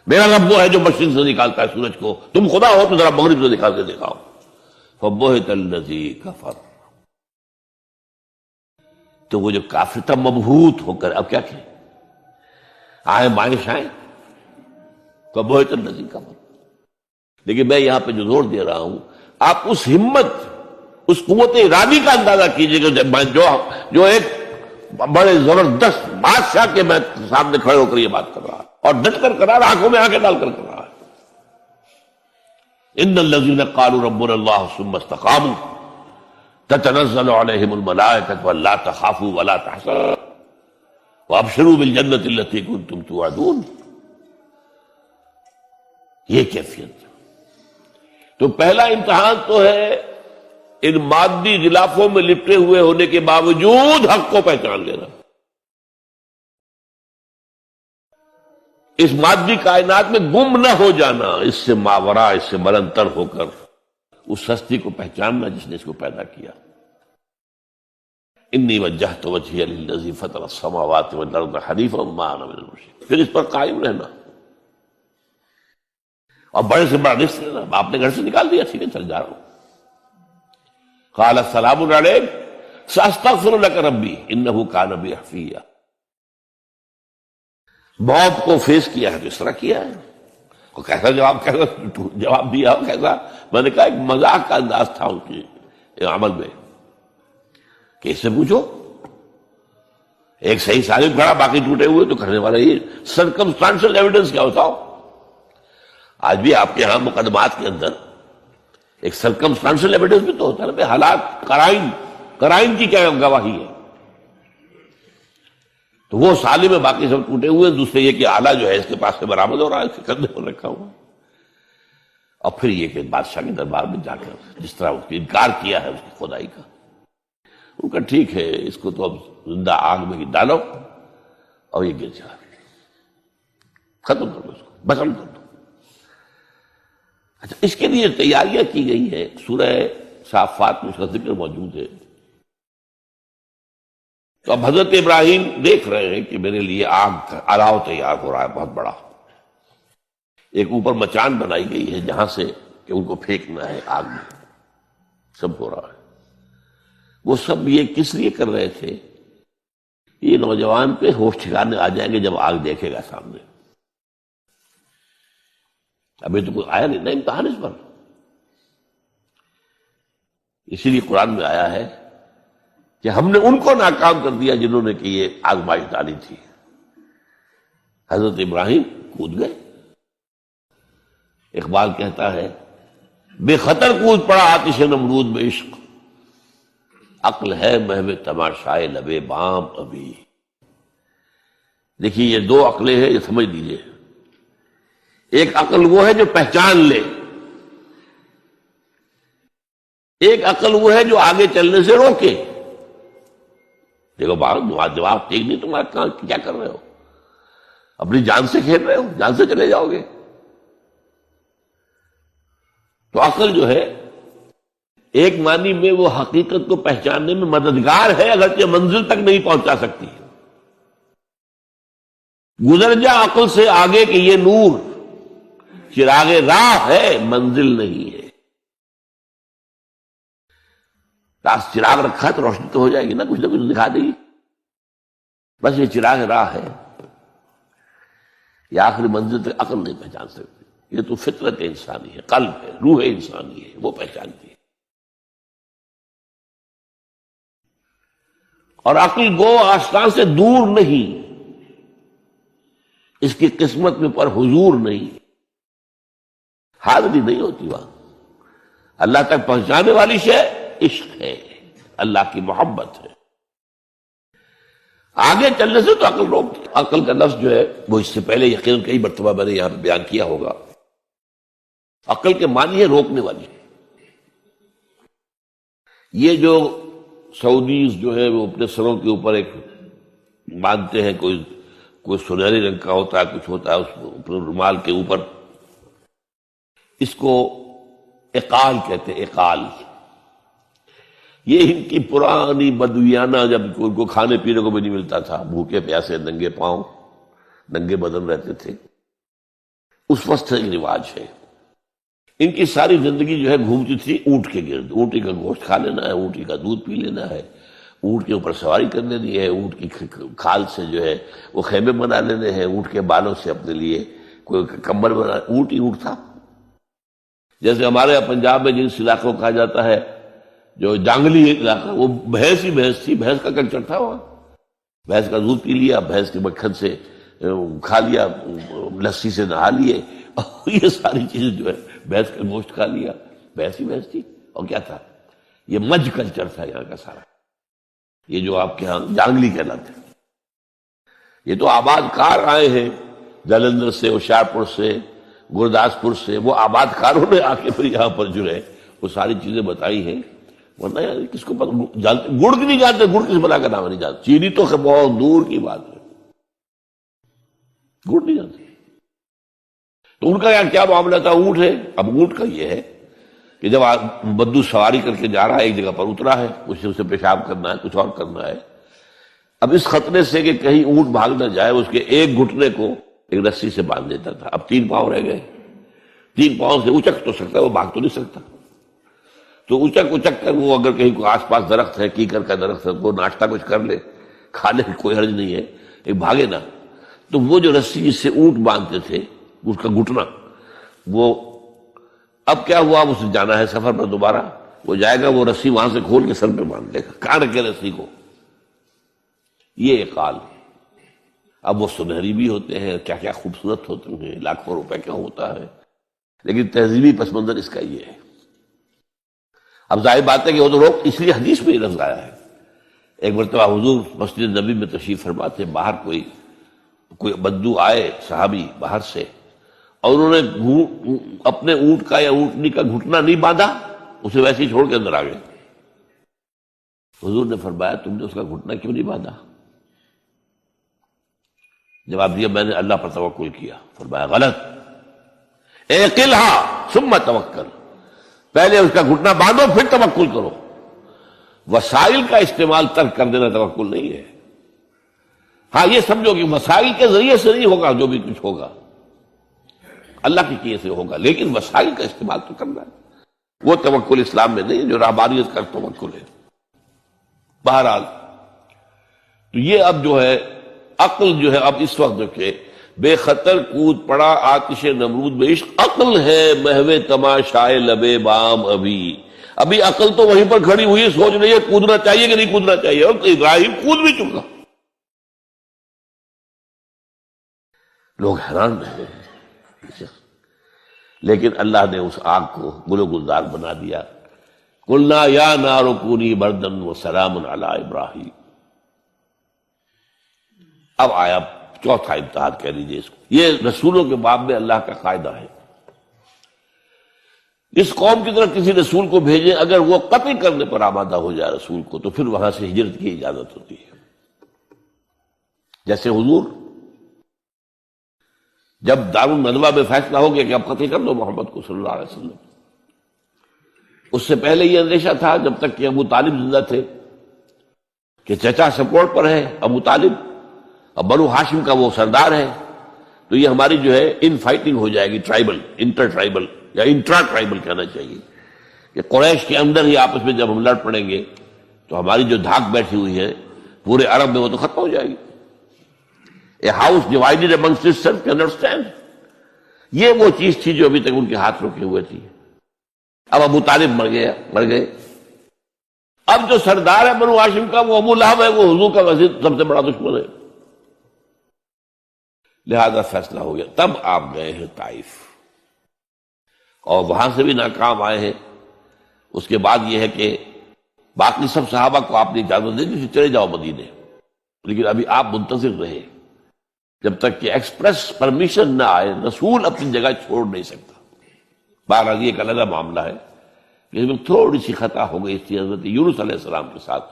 میرا رب وہ ہے جو مشرق سے نکالتا ہے سورج کو، تم خدا ہو تو ذرا مغرب سے نکال کے دکھاؤ۔ فبہت الذی کفر، تو وہ جو کافر تھا مبہوت ہو کر اب کیا کہ آئے مائش آئے، فبہت الذی کفر۔ لیکن میں یہاں پہ جو زور دے رہا ہوں، آپ اس ہمت، اس قوت ارادی کا اندازہ کیجئے کہ جو ایک بڑے زبردست بادشاہ کے میں سامنے کھڑے ہو کر یہ بات کر رہا ہے، اور ڈٹ کر رہا ہے، آنکھوں میں آنکھیں ڈال کر رہا ہے۔ ان الذین قالوا ربنا اللہ ثم استقاموا تتنزل علیہم الملائکۃ الا تخافوا ولا تحزنوا وابشروا بالجنۃ التی کنتم توعدون۔ یہ کیفیت تو پہلا امتحان تو ہے ان مادی غلافوں میں لپٹے ہوئے ہونے کے باوجود حق کو پہچان لینا، اس مادی کائنات میں گم نہ ہو جانا، اس سے ماورا، اس سے برتر ہو کر اس ہستی کو پہچاننا جس نے اس کو پیدا کیا۔ انی وجہت وجہی للذی فطر السماوات والارض حنیفا وما انا من المشرکین، پھر اس پر قائم رہنا اور بڑے سے بڑا رزق لینا۔ آپ نے گھر سے نکال دیا، ٹھیک ہے چل جا رہا ہوں۔ قال السلام علیک ساستغفر لک ربی انہ کان بی حفیہ۔ موت کو فیس کیا ہے تو اس طرح کیا ہے، اور کیسا جواب دیا ہو، کیسا، میں نے کہا ایک مذاق کا انداز تھا ان کے عمل میں کہ اس سے پوچھو، ایک صحیح سالم کھڑا باقی ٹوٹے ہوئے، تو کرنے والا یہ سرکمسٹانشل ایویڈنس کیا ہوتا ہو۔ آج بھی آپ کے ہاں مقدمات کے اندر ایک سرکمسٹانشل ایویڈنس بھی تو ہوتا ہے نا، حالات، قرائن کی کیا گواہی ہے۔ تو وہ سالم میں باقی سب ٹوٹے ہوئے، دوسرے یہ کہ آلہ جو ہے اس کے پاس سے برآمد ہو رہا ہے، اس کے کندھے پر رکھا ہوا، اور پھر یہ کہ بادشاہ کے دربار میں جا کر جس طرح اس کی انکار کیا ہے اس کی خدائی کا، ان کا ٹھیک ہے، اس کو تو اب زندہ آگ میں ڈالو اور یہ گر جائے، ختم کر دو اس کو، بسم کر دو۔ اچھا، اس کے لیے تیاریاں کی گئی ہے، سورہ صافات میں اس کا ذکر موجود ہے۔ تو اب حضرت ابراہیم دیکھ رہے ہیں کہ میرے لیے آگ کا الاؤ تیار ہو رہا ہے بہت بڑا، ایک اوپر مچان بنائی گئی ہے جہاں سے کہ ان کو پھینکنا ہے آگ میں، سب ہو رہا ہے۔ وہ سب یہ کس لیے کر رہے تھے؟ یہ نوجوان پہ ہوش ٹھکانے آ جائیں گے جب آگ دیکھے گا سامنے۔ ابھی تو کوئی آیا نہیں نا امتحان اس پر، اسی لیے قرآن میں آیا ہے کہ ہم نے ان کو ناکام کر دیا جنہوں نے کہ یہ آزمائش ڈالی تھی۔ حضرت ابراہیم کود گئے، اقبال کہتا ہے بے خطر کود پڑا آتش نمرود میں عشق، عقل ہے محو تماشائے لبے بام ابھی۔ دیکھیے یہ دو عقلیں ہیں، یہ سمجھ لیجیے۔ ایک عقل وہ ہے جو پہچان لے، ایک عقل وہ ہے جو آگے چلنے سے روکے۔ دیکھو جواب ٹھیک نہیں، تمہارا کیا کر رہے ہو، اپنی جان سے کھیل رہے ہو، جان سے چلے جاؤ گے۔ تو عقل جو ہے ایک معنی میں وہ حقیقت کو پہچاننے میں مددگار ہے، اگرچہ منزل تک نہیں پہنچا سکتی۔ گزر جا عقل سے آگے کہ یہ نور چراغ راہ ہے، منزل نہیں ہے۔ راست چراغ رکھا تو روشنی تو ہو جائے گی نا، کچھ نہ کچھ دکھا دے گی، بس یہ چراغ راہ ہے، یہ آخری منزل تک عقل نہیں پہچان سکتی۔ یہ تو فطرت انسانی ہے، قلب ہے، روح انسانی ہے، وہ پہچانتی ہے۔ اور عقل گو آستان سے دور نہیں، اس کی قسمت میں پر حضور نہیں، حاضری نہیں ہوتی وہاں۔ اللہ تک پہنچانے والی شے عشق ہے، اللہ کی محبت ہے۔ آگے چلنے سے تو عقل روکتی۔ عقل کا لفظ جو ہے وہ اس سے پہلے یقیناً کئی مرتبہ میں نے یہاں پہ بیان کیا ہوگا۔ عقل کے معنی ہے روکنے والی۔ یہ جو سعودیز جو ہے وہ اپنے سروں کے اوپر ایک باندھتے ہیں، کوئی سنہری رنگ کا ہوتا ہے، کچھ ہوتا ہے اس کو رومال کے اوپر، اس کو اقال کہتے ہیں، اقال۔ یہ ان کی پرانی بدویانہ، جب ان کو کھانے پینے کو بھی نہیں ملتا تھا، بھوکے پیاسے ننگے پاؤں ننگے بدن رہتے تھے، اس وقت سے ایک رواج ہے۔ ان کی ساری زندگی جو ہے گھومتی تھی اونٹ کے گرد، اونٹی کا گوشت کھا لینا ہے، اونٹی کا دودھ پی لینا ہے، اونٹ کے اوپر سواری کر لینی ہے، اونٹ کی کھال سے جو ہے وہ خیمے بنا لینے ہیں، اونٹ کے بالوں سے اپنے لیے کوئی کمبل بنا، اونٹ ہی اونٹ تھا۔ جیسے ہمارے یہاں پنجاب میں جس علاقے کو کہا جاتا ہے جو جانگلی علاقہ، وہ بھینس ہی بھینس تھی، بھینس کا کلچر تھا وہاں، بھینس کا دودھ پی لیا، بھینس کے مکھن سے کھا لیا، لسی سے نہا لیے، اور یہ ساری چیزیں جو ہے بھینس کا گوشت کھا لیا، بھینس ہی بھینس تھی۔ اور کیا تھا؟ یہ مج کلچر تھا یہاں کا سارا، یہ جو آپ کے ہاں جانگلی کہلاتے ہیں۔ یہ تو آباد کار آئے ہیں جلندھر سے، ہوشیارپور سے، گرداسپور سے، وہ آباد کاروں نے آ کے پھر یہاں پر جو ہے وہ ساری چیزیں بتائی ہیں، ورنہ یار کس کو پتہ، جانتے گڑ کی نہیں جانتے، گڑ کس بلا کا نام نہیں جانتے، چینی تو بہت دور کی بات ہے، گڑ نہیں جانتے۔ تو ان کا کیا معاملہ تھا؟ اونٹ ہے۔ اب اونٹ کا یہ ہے کہ جب بدو سواری کر کے جا رہا ہے، ایک جگہ پر اترا ہے، اسے پیشاب کرنا ہے، کچھ اور کرنا ہے، اب اس خطرے سے کہ کہیں اونٹ بھاگ نہ جائے، اس کے ایک گھٹنے کو ایک رسی سے باندھ دیتا تھا۔ اب 3 پاؤں رہ گئے، 3 پاؤں سے اچک تو سکتا ہے، وہ بھاگ تو نہیں سکتا، تو اچک کر وہ اگر کہیں کوئی آس پاس درخت ہے، کیکر کا درخت ہے، وہ ناشتہ کچھ کر لے، کھانے کی کوئی حرج نہیں ہے، ایک بھاگے نا۔ تو وہ جو رسی جس سے اونٹ باندھتے تھے، اس کا گھٹنا، وہ اب کیا ہوا، اسے جانا ہے سفر پر دوبارہ، وہ جائے گا، وہ رسی وہاں سے کھول کے سر پہ باندھ لے گا، کاٹ کے رسی کو۔ یہ اقال، اب وہ سنہری بھی ہوتے ہیں، کیا کیا خوبصورت ہوتے ہیں، لاکھوں روپے کا ہوتا ہے، لیکن تہذیبی پس منظر اس کا یہ ہے۔ اب ظاہر بات ہے کہ وہ تو لوگ، اس لیے حدیث میں یہ لفظ آیا ہے۔ ایک مرتبہ حضور مسجد نبی میں تشریف فرما تھے، باہر کوئی بدو آئے صحابی باہر سے، اور انہوں نے اپنے اونٹ کا یا اونٹنی کا گھٹنا نہیں باندھا، اسے ویسے ہی چھوڑ کے اندر آ گئے۔ حضور نے فرمایا تم نے اس کا گھٹنا کیوں نہیں باندھا؟ جواب دیا میں نے اللہ پر توکل کیا۔ فرمایا غلط، اعقلھا ثم توکل، پہلے اس کا گھٹنا باندھو پھر توکل کرو۔ وسائل کا استعمال ترک کر دینا توکل نہیں ہے۔ ہاں یہ سمجھو کہ وسائل کے ذریعے سے نہیں ہوگا، جو بھی کچھ ہوگا اللہ کی کیے سے ہوگا، لیکن وسائل کا استعمال تو کرنا ہے۔ وہ توکل اسلام میں نہیں جو رہبانیت کا توکل ہے۔ بہرحال تو یہ اب جو ہے عقل جو ہے، اب اس وقت جو کہ بے خطر کود پڑا آتش نمرود میں عشق، عقل ہے محو تماشائے لبے بام، ابھی عقل تو وہیں پر کھڑی ہوئی سوچ رہی ہے کودنا چاہیے کہ نہیں کودنا چاہیے، اور ابراہیم کود بھی چکا۔ لوگ حیران رہے، لیکن اللہ نے اس آگ کو گل و گلزار بنا دیا۔ قلنا یا نار کونی بردن وسلام علی ابراہیم۔ اب آیا چوتھا امتحان کہہ لیجیے اس کو، یہ رسولوں کے باب میں اللہ کا قاعدہ ہے، اس قوم کی طرف کسی رسول کو بھیجیں، اگر وہ قتل کرنے پر آمادہ ہو جائے رسول کو، تو پھر وہاں سے ہجرت کی اجازت ہوتی ہے۔ جیسے حضور جب دارالندوہ میں فیصلہ ہو گیا کہ اب قتل کر دو محمد کو صلی اللہ علیہ وسلم، اس سے پہلے یہ اندیشہ تھا جب تک کہ ابو طالب زندہ تھے کہ چچا سپورٹ پر ہے ابو طالب، اب بنو ہاشم کا وہ سردار ہے، تو یہ ہماری جو ہے ان فائٹنگ ہو جائے گی، ٹرائبل، انٹر ٹرائبل یا انٹرا ٹرائبل کہنا چاہیے، کہ قریش کے اندر ہی آپس میں جب ہم لڑ پڑیں گے تو ہماری جو دھاک بیٹھی ہوئی ہے پورے عرب میں وہ تو ختم ہو جائے گی۔ A house divided amongst itself can understand, یہ وہ چیز تھی جو ابھی تک ان کے ہاتھ روکے ہوئے تھی۔ اب ابو طالب مر گئے، اب جو سردار ہے بنو ہاشم کا وہ ابو لہب ہے، وہ حضور کا وزیر سب سے بڑا دشمن ہے، لہذا فیصلہ ہو گیا۔ تب آپ گئے ہیں طائف اور وہاں سے بھی ناکام آئے ہیں۔ اس کے بعد یہ ہے کہ باقی سب صحابہ کو آپ نے اجازت دے دی چلے جاؤ مدینے، لیکن ابھی آپ منتظر رہے جب تک کہ ایکسپریس پرمیشن نہ آئے، رسول اپنی جگہ چھوڑ نہیں سکتا۔ بہرحال یہ ایک علیحدہ معاملہ ہے، اس میں تھوڑی سی خطا ہو گئی تھی حضرت یونس علیہ السلام کے ساتھ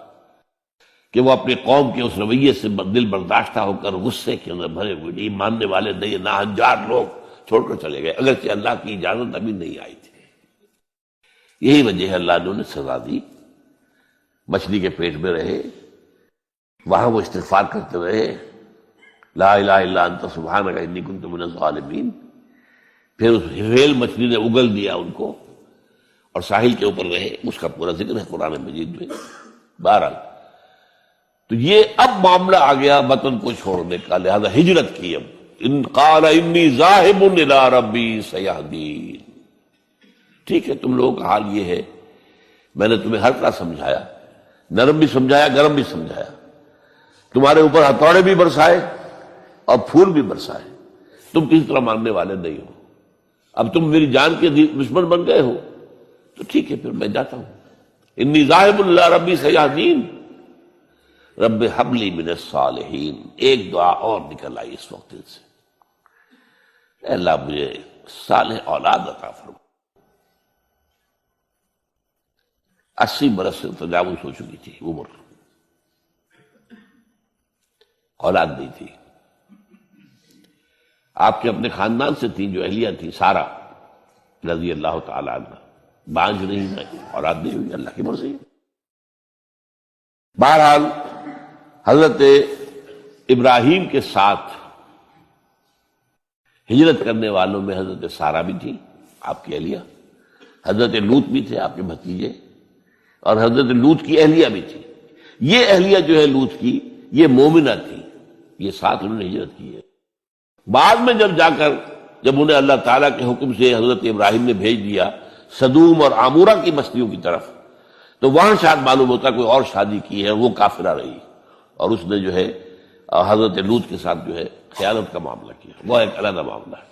کہ وہ اپنی قوم کے اس رویے سے دل برداشتہ ہو کر غصے کے اندر بھرے ہوئے، نہیں ماننے والے نہیں، ناہنجار لوگ چھوڑ کر چلے گئے، اگرچہ اللہ کی اجازت ابھی نہیں آئی تھی۔ یہی وجہ ہے اللہ نے انہیں سزا دی، مچھلی کے پیٹ میں رہے، وہاں وہ استغفار کرتے رہے، لا الہ الا انت سبحانک انی کنت من الظالمین. پھر اس ریل مچھلی نے اگل دیا ان کو اور ساحل کے اوپر رہے. اس کا پورا ذکر ہے قرآن مجید میں. بہرحال تو یہ اب معاملہ آ گیا وطن کو چھوڑنے کا، لہذا ہجرت کی. اب ان قال انی ذاہب الی ربی سیہدین. ٹھیک ہے، تم لوگوں کا حال یہ ہے، میں نے تمہیں ہر طرح سمجھایا، نرم بھی سمجھایا، گرم بھی سمجھایا، تمہارے اوپر ہتھوڑے بھی برسائے اور پھول بھی برسائے، تم کسی طرح ماننے والے نہیں ہو. اب تم میری جان کے دشمن بن گئے ہو تو ٹھیک ہے، پھر میں جاتا ہوں. انی ذاہب الی ربی سیہدین رب ہب لی من الصالحین. ایک دعا اور نکل آئی اس وقت سے، اے اللہ مجھے صالح اولاد عطا فرما. 80 برس سے تجاوز ہو چکی تھی عمر، اولاد نہیں تھی. آپ کے اپنے خاندان سے تھی جو اہلیہ تھی سارہ رضی اللہ تعالی عنہ، بانجھ نہیں ہے، اولاد نہیں ہوئی، اللہ کی مرضی. بہرحال حضرت ابراہیم کے ساتھ ہجرت کرنے والوں میں حضرت سارہ بھی تھی آپ کی اہلیہ، حضرت لوط بھی تھے آپ کے بھتیجے، اور حضرت لوط کی اہلیہ بھی تھی. یہ اہلیہ جو ہے لوط کی، یہ مومنہ تھی، یہ ساتھ انہوں نے ہجرت کی ہے. بعد میں جب انہیں اللہ تعالیٰ کے حکم سے حضرت ابراہیم نے بھیج دیا سدوم اور عامورہ کی بستیوں کی طرف، تو وہاں شاید معلوم ہوتا کوئی اور شادی کی ہے، وہ کافرہ رہی اور اس نے جو ہے حضرت لوط کے ساتھ جو ہے خیانت کا معاملہ کیا. وہ ایک علیحدہ معاملہ ہے.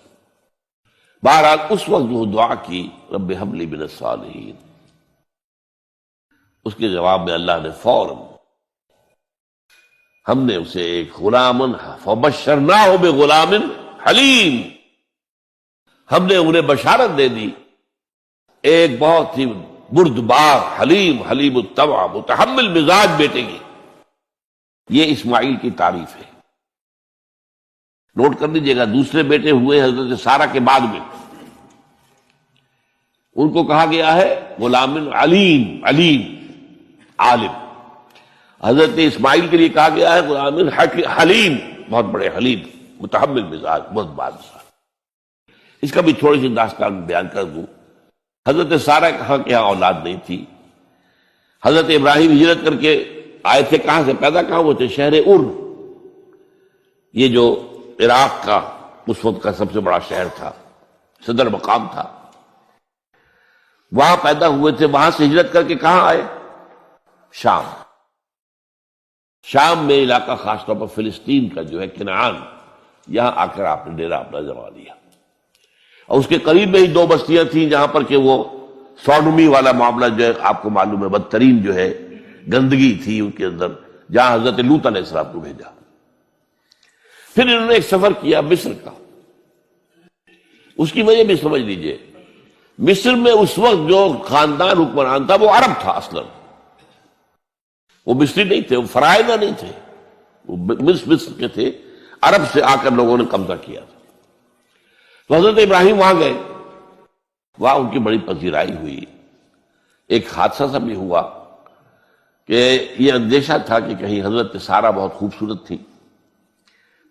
بہرحال اس وقت جو دعا کی رب ہب لی من الصالحین، اس کے جواب میں اللہ نے فوراً ہم نے اسے ایک غلامن فبشرناہ بغلام حلیم، ہم نے انہیں بشارت دے دی ایک بہت ہی بردبار حلیم الطبع متحمل مزاج بیٹے کی. یہ اسماعیل کی تعریف ہے. نوٹ کر لیجیے گا، دوسرے بیٹے ہوئے حضرت سارہ کے بعد میں، ان کو کہا گیا ہے غلام علیم عالم. حضرت اسماعیل کے لیے کہا گیا ہے غلام حلیم، بہت بڑے حلیم، متحمل مزاج، بہت بادشاہ. اس کا بھی تھوڑی سی داستان بیان کر دوں. حضرت سارہ کے ہاں اولاد نہیں تھی. حضرت ابراہیم ہجرت کر کے آئے تھے، کہاں سے پیدا کہاں ہوئے تھے؟ شہر ار، یہ جو عراق کا اس وقت کا سب سے بڑا شہر تھا، صدر مقام تھا، وہاں پیدا ہوئے تھے. وہاں سے ہجرت کر کے کہاں آئے؟ شام میں علاقہ، خاص طور پر فلسطین کا جو ہے کنعان، یہاں آ کر آپ نے ڈیرا اپنا جما لیا. اور اس کے قریب میں ہی 2 بستیاں تھیں جہاں پر کہ وہ سوڈومی والا معاملہ جو ہے آپ کو معلوم ہے، بدترین جو ہے گندگی تھی ان کے اندر، جہاں حضرت لوط علیہ السلام کو بھیجا. پھر انہوں نے ایک سفر کیا مصر کا. اس کی وجہ بھی سمجھ لیجئے، مصر میں اس وقت جو خاندان حکمران تھا وہ عرب تھا اصلا، وہ مصری نہیں تھے، وہ فرائضہ نہیں تھے، وہ مصر کے تھے. عرب سے آ کر لوگوں نے قبضہ کیا تھا. تو حضرت ابراہیم وہاں گئے، وہاں ان کی بڑی پذیرائی ہوئی. ایک حادثہ سا بھی ہوا کہ یہ اندیشہ تھا کہ کہیں حضرت سارہ بہت خوبصورت تھی،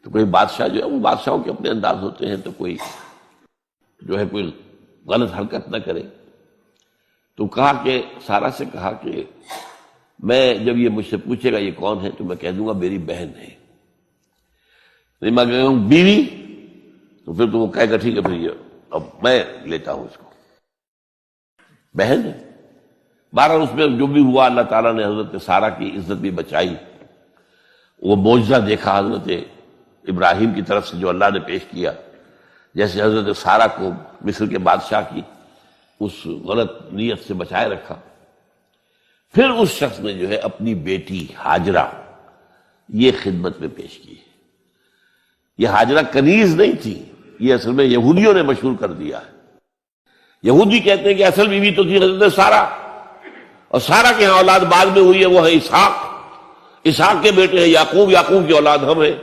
تو کوئی بادشاہ جو ہے، وہ بادشاہوں کے اپنے انداز ہوتے ہیں، تو کوئی جو ہے کوئی غلط حرکت نہ کرے. تو کہا کہ سارہ سے کہا کہ میں جب یہ مجھ سے پوچھے گا یہ کون ہے تو میں کہہ دوں گا میری بہن ہے. نہیں میں کہوں بیوی تو پھر تو وہ کہے گا ٹھیک ہے پھر یہ اب میں لیتا ہوں اس کو، بہن ہے. بہرحال اس میں جو بھی ہوا، اللہ تعالیٰ نے حضرت سارہ کی عزت بھی بچائی. وہ معجزہ دیکھا حضرت ابراہیم کی طرف سے جو اللہ نے پیش کیا، جیسے حضرت سارہ کو مصر کے بادشاہ کی اس غلط نیت سے بچائے رکھا. پھر اس شخص نے جو ہے اپنی بیٹی ہاجرہ یہ خدمت میں پیش کی. یہ ہاجرہ کنیز نہیں تھی، یہ اصل میں یہودیوں نے مشہور کر دیا ہے. یہودی کہتے ہیں کہ اصل بیوی تو تھی حضرت سارہ، اور سارہ کے ہاں اولاد بعد میں ہوئی ہے، وہ ہے اسحاق کے بیٹے ہیں یعقوب کی اولاد ہم ہیں.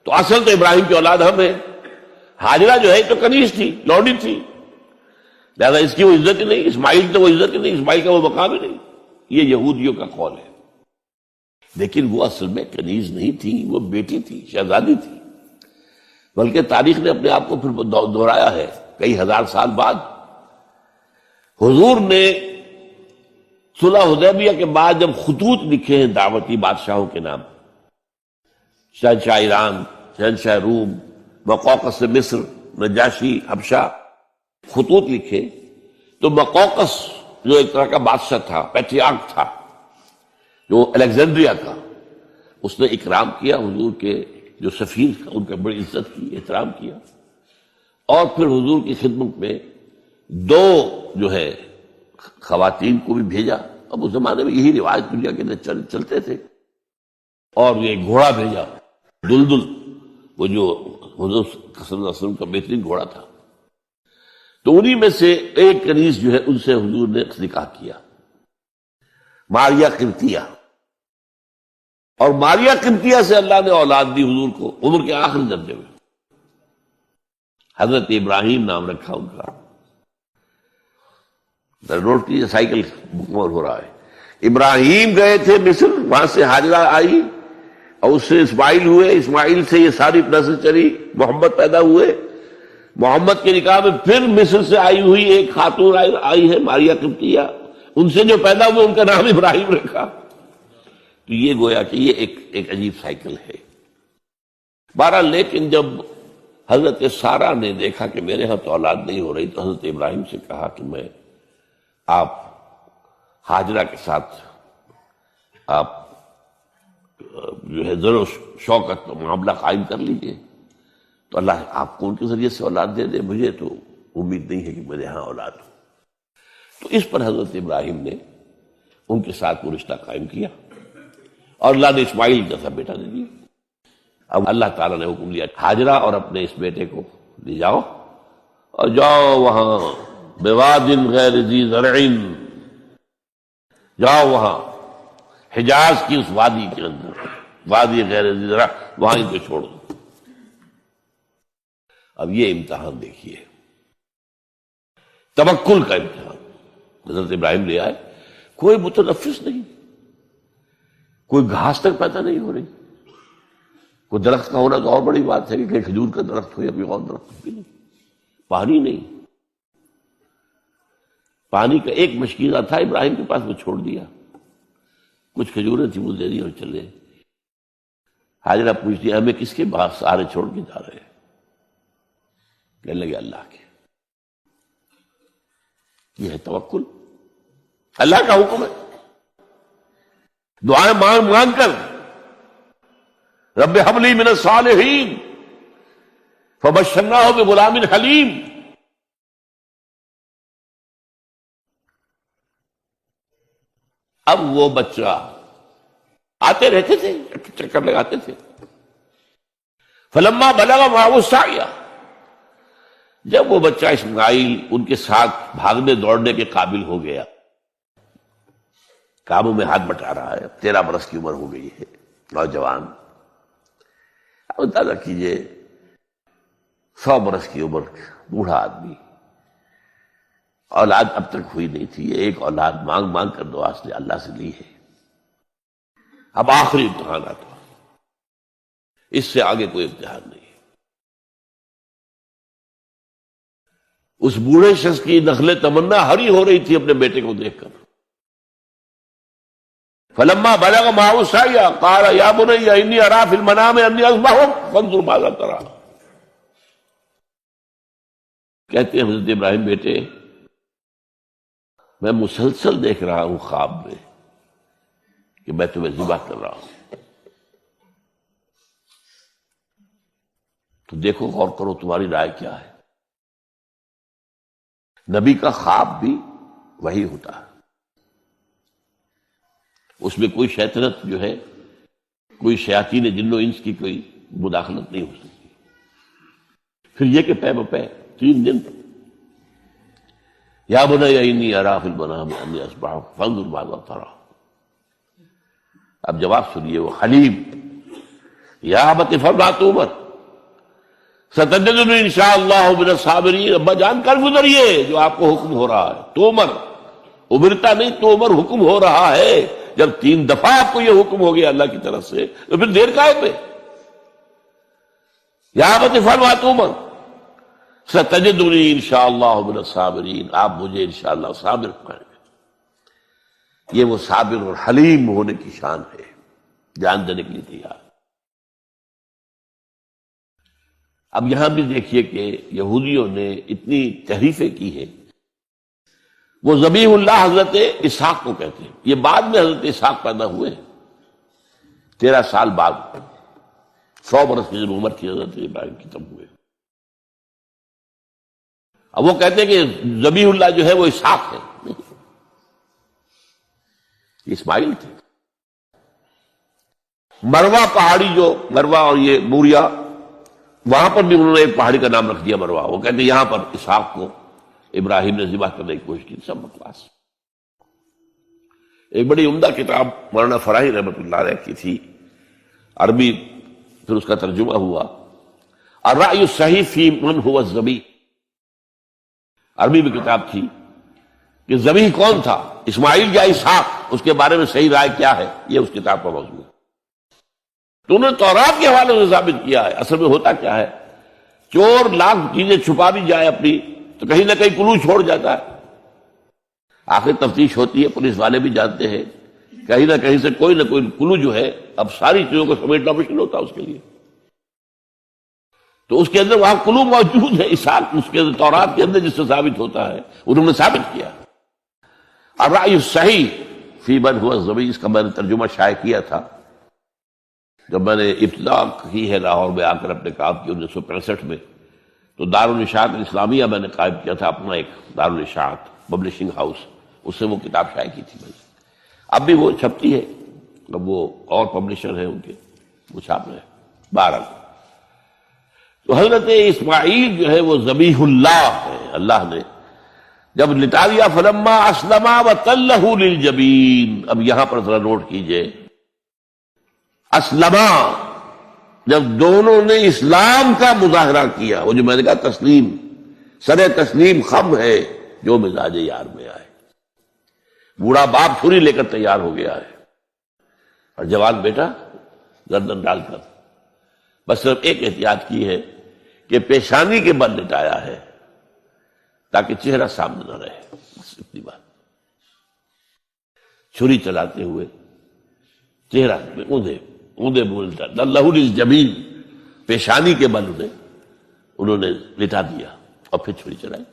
تو اصل تو ابراہیم کی اولاد ہم ہیں. ہاجرہ جو ہے تو کنیز تھی، لونڈی تھی، لہذا اس کی وہ عزت ہی نہیں. اسماعیل تو وہ عزت ہی نہیں، اسماعیل کا وہ مقام ہی نہیں. یہ یہودیوں کا قول ہے، لیکن وہ اصل میں کنیز نہیں تھی، وہ بیٹی تھی، شہزادی تھی، بلکہ تاریخ نے اپنے آپ کو پھر دہرایا ہے کئی ہزار سال بعد۔ حضور نے صلح حدیبیہ کے بعد جب خطوط لکھے ہیں دعوتی بادشاہوں کے نام، شہنشاہ ایران، شہنشاہ روم، مقوقس مصر، نجاشی حبشہ، خطوط لکھے، تو مقوقس جو ایک طرح کا بادشاہ تھا، پیٹریارک تھا، جو الیگزینڈریا کا، اس نے اکرام کیا حضور کے جو سفیر تھا، ان کا بڑی عزت کی، احترام کیا، اور پھر حضور کی خدمت میں دو جو ہے خواتین کو بھی بھیجا۔ اب اس زمانے میں یہی رواج دنیا کے اندر چلتے تھے، اور یہ گھوڑا بھیجا، دلدل، وہ جو حضور صلی اللہ علیہ وسلم کا بہترین گھوڑا تھا، تو انہی میں سے ایک کنیز جو ہے ان سے حضور نے نکاح کیا، ماریہ قبطیہ، اور ماریہ قبطیہ سے اللہ نے اولاد دی حضور کو عمر کے آخری درجے میں، حضرت ابراہیم نام رکھا ان کا۔ نوٹ کیجیے، سائیکل مکمل ہو رہا ہے۔ ابراہیم گئے تھے مصر، وہاں سے ہاجرہ آئی، اور اس سے اسماعیل ہوئے، اسماعیل سے یہ ساری نسل چلی، محمد پیدا ہوئے، محمد کے نکاح میں پھر مصر سے آئی ہوئی ایک خاتون آئی ہے ماریہ قبطیہ، ان سے جو پیدا ہوئے ان کا نام ابراہیم رکھا۔ تو یہ گویا کہ یہ ایک عجیب سائیکل ہے۔ بہرحال لیکن جب حضرت سارہ نے دیکھا کہ میرے ہاں تو اولاد نہیں ہو رہی، تو حضرت ابراہیم سے کہا کہ میں آپ ہاجرہ کے ساتھ آپ جو ہے ذر و شوقت معاملہ قائم کر لیجئے، تو اللہ آپ کو ان کے ذریعے سے اولاد دے دے، مجھے تو امید نہیں ہے کہ میرے ہاں اولاد ہو۔ تو اس پر حضرت ابراہیم نے ان کے ساتھ وہ رشتہ قائم کیا، اور اللہ نے اسماعیل جیسا بیٹا دے دیا۔ اب اللہ تعالیٰ نے حکم دیا ہاجرہ اور اپنے اس بیٹے کو لے جاؤ، اور جاؤ وہاں بواد غیر ذی زرع، جاؤ وہاں حجاز کی اس وادی کے اندر، وادی غیر ذی زرع، وہاں ان کو چھوڑ دو۔ اب یہ امتحان دیکھیے، توکل کا امتحان۔ حضرت ابراہیم لے آئے، کوئی متنفس نہیں، کوئی گھاس تک پیدا نہیں ہو رہی، کوئی درخت کا ہونا تو اور بڑی بات ہے کہ کھجور کا درخت ہو یا کوئی اور درخت بھی نہیں، پانی نہیں، پانی کا ایک مشکیزہ تھا ابراہیم کے پاس، وہ چھوڑ دیا، کچھ کھجوریں تھی وہ دے دی اور چلے۔ حاجرہ پوچھتی ہے ہمیں کس کے بعد سارے چھوڑ کے جا رہے ہیں؟ کہنے لگے اللہ کے۔ یہ ہے توکل، اللہ کا حکم ہے، دعائیں مانگ مانگ کر رب ہب لی من الصالحین فبشرناہ بغلام حلیم۔ اب وہ بچہ آتے رہتے تھے، چکر لگاتے تھے۔ فلما بلغ معه السعی، جب وہ بچہ اسماعیل ان کے ساتھ بھاگنے دوڑنے کے قابل ہو گیا، کاموں میں ہاتھ بٹا رہا ہے، 13 برس کی عمر ہو گئی ہے، نوجوان، اب اندازہ کیجئے 100 برس کی عمر، بوڑھا آدمی، اولاد اب تک ہوئی نہیں تھی، یہ ایک اولاد مانگ مانگ کر دعا سے اللہ سے لی ہے۔ اب آخری امتحانات ہوا، اس سے آگے کوئی امتحان نہیں۔ اس بوڑھے شخص کی نخل تمنا ہری ہو رہی تھی اپنے بیٹے کو دیکھ کر۔ فلما بلغ معه السعی قال یا بنی انی اری فی المنام انی اذبحک فانظر ماذا تری۔ کہتے ہیں حضرت ابراہیم بیٹے، میں مسلسل دیکھ رہا ہوں خواب میں کہ میں تمہیں ذبح کر رہا ہوں، تو دیکھو غور کرو تمہاری رائے کیا ہے۔ نبی کا خواب بھی وہی ہوتا ہے، اس میں کوئی شیطنت جو ہے، کوئی شیاطین جن و انس کی کوئی مداخلت نہیں ہو سکتی۔ پھر یہ کہ پے بپے 3 دن، یا بنی انی اری فی المنام انی اذبحک فانظر ماذا تری۔ اب جواب سنیے، وہ حلیم، یا ابت افعل ما تؤمر ستجدنی انشاء اللہ من الصابرین۔ ابا جان کر گزریے جو آپ کو حکم ہو رہا ہے، تومر ابھرتا نہیں تو عمر حکم ہو رہا ہے. جب 3 دفعہ آپ کو یہ حکم ہو گیا اللہ کی طرف سے تو پھر دیر کاہے پہ؟ یا ابت افعل ما تؤمر ستجدنی انشاءاللہ من الصابرین. آپ مجھے انشاءاللہ صابر پائیں گے. یہ وہ صابر اور حلیم ہونے کی شان ہے، جان دینے کے لیے تیار. اب یہاں بھی دیکھیے کہ یہودیوں نے اتنی تحریفیں کی ہیں. وہ ذبیح اللہ حضرت اسحاق کو کہتے ہیں. یہ بعد میں حضرت اسحاق پیدا ہوئے 13 سال بعد، 100 برس کی جب عمر تھی حضرت ابراہیم کی تب ہوئے. اب وہ کہتے ہیں کہ ذبیح اللہ جو ہے وہ اسحاق ہے. نہیں، اسماعیل تھے. مروہ پہاڑی جو مروہ اور یہ موریا، وہاں پر بھی انہوں نے ایک پہاڑی کا نام رکھ دیا مروہ. وہ کہتے ہیں یہاں پر اسحاق کو ابراہیم نے ذبح کرنے کی کوشش کی. سب بکواس. ایک بڑی عمدہ کتاب مولانا فراہی رحمۃ اللہ علیہ کی تھی، عربی، پھر اس کا ترجمہ ہوا، الرأی الصحیح فی من هو الذبیح. عربی میں کتاب تھی کہ ذبیح کون تھا، اسماعیل یا اسحاق، اس کے بارے میں صحیح رائے کیا ہے. یہ اس کتاب کا موضوع ہے. تو انہوں نے تورات کے حوالے سے ثابت کیا ہے. اصل میں ہوتا کیا ہے، چور لاکھ چیزیں چھپا بھی جائے اپنی تو کہیں نہ کہیں کلو چھوڑ جاتا ہے. آخر تفتیش ہوتی ہے، پولیس والے بھی جانتے ہیں کہیں نہ کہیں سے کوئی نہ کوئی کلو جو ہے، اب ساری چیزوں کو سمیٹنا مشکل ہوتا ہے اس کے لیے. تو اس کے اندر وہاں کلو موجود ہے، اسحاق اس کے اندر تورات کے اندر جس سے ثابت ہوتا ہے انہوں نے ثابت کیا. الرأی الصحیح فی من هو الذبیح، اس کا میں نے ترجمہ شائع کیا تھا جب میں نے ابتدا کی ہے لاہور میں آ کر اپنے کام کی 1965 میں. تو دارالاشاعت الاسلامیہ میں نے قائم کیا تھا اپنا ایک دارالاشاعت پبلشنگ ہاؤس، اس سے وہ کتاب شائع کی تھی میں نے. اب بھی وہ چھپتی ہے، اب وہ اور پبلشر ہیں ان کے، وہ چھاپ رہے ہیں. بہرحال تو حضرت اسماعیل جو ہے وہ ذبیح اللہ ہے. اللہ نے جب لٹا دیا، فلما اسلما وتلہ للجبین. اب یہاں پر ذرا نوٹ کیجئے، اسلما، جب دونوں نے اسلام کا مظاہرہ کیا، وہ جو میں نے کہا تسلیم، سر تسلیم خم ہے جو مزاج یار میں آئے. بوڑھا باپ چھری لے کر تیار ہو گیا ہے اور جوان بیٹا گردن ڈال کر بس صرف ایک احتیاط کی ہے کہ پیشانی کے بل لٹایا ہے تاکہ چہرہ سامنے نہ رہے. بس اتنی بات. چھری چلاتے ہوئے چہرہ میں اونده بولتا لہو للجبین، پیشانی کے بل انہوں نے لٹا دیا اور پھر چھری چلائی.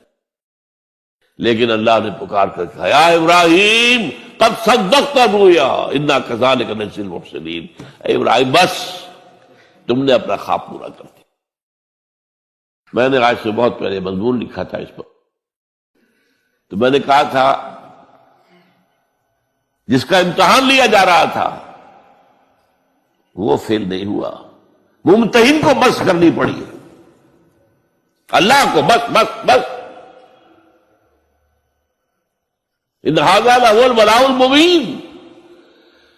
لیکن اللہ نے پکار کر کہا، یا ابراہیم قد صدقت الرؤیا انا کذالک نجزی المحسنین. اے ابراہیم بس تم نے اپنا خواب پورا کر دیا. میں نے آج سے بہت پہلے مضمون لکھا تھا اس پر، تو میں نے کہا تھا جس کا امتحان لیا جا رہا تھا وہ فیل نہیں ہوا، ممتحن کو بس کرنی پڑی ہے، اللہ کو بس بس بس. ان ھذا لہو البلاء المبین.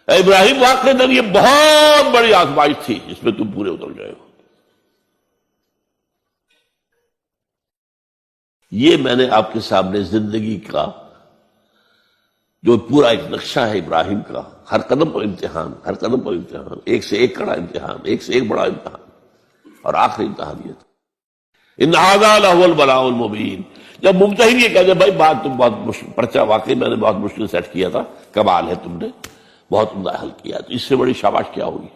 اے ابراہیم واقعی یہ بہت بڑی آزمائش تھی جس میں تم پورے اتر گئے ہو. یہ میں نے آپ کے سامنے زندگی کا جو پورا ایک نقشہ ہے ابراہیم کا، ہر قدم پر امتحان، ہر قدم پر امتحان، ایک سے ایک کڑا امتحان، ایک سے ایک بڑا امتحان، اور آخری امتحان یہ تھا ان ھذا لہو البلاء المبین. جب ممتحن یہ کہتے بھائی بات تم بہت مشکل، پرچہ واقعی میں نے بہت مشکل سیٹ کیا تھا، کمال ہے تم نے بہت عمدہ حل کیا، تو اس سے بڑی شاباش کیا ہوگی.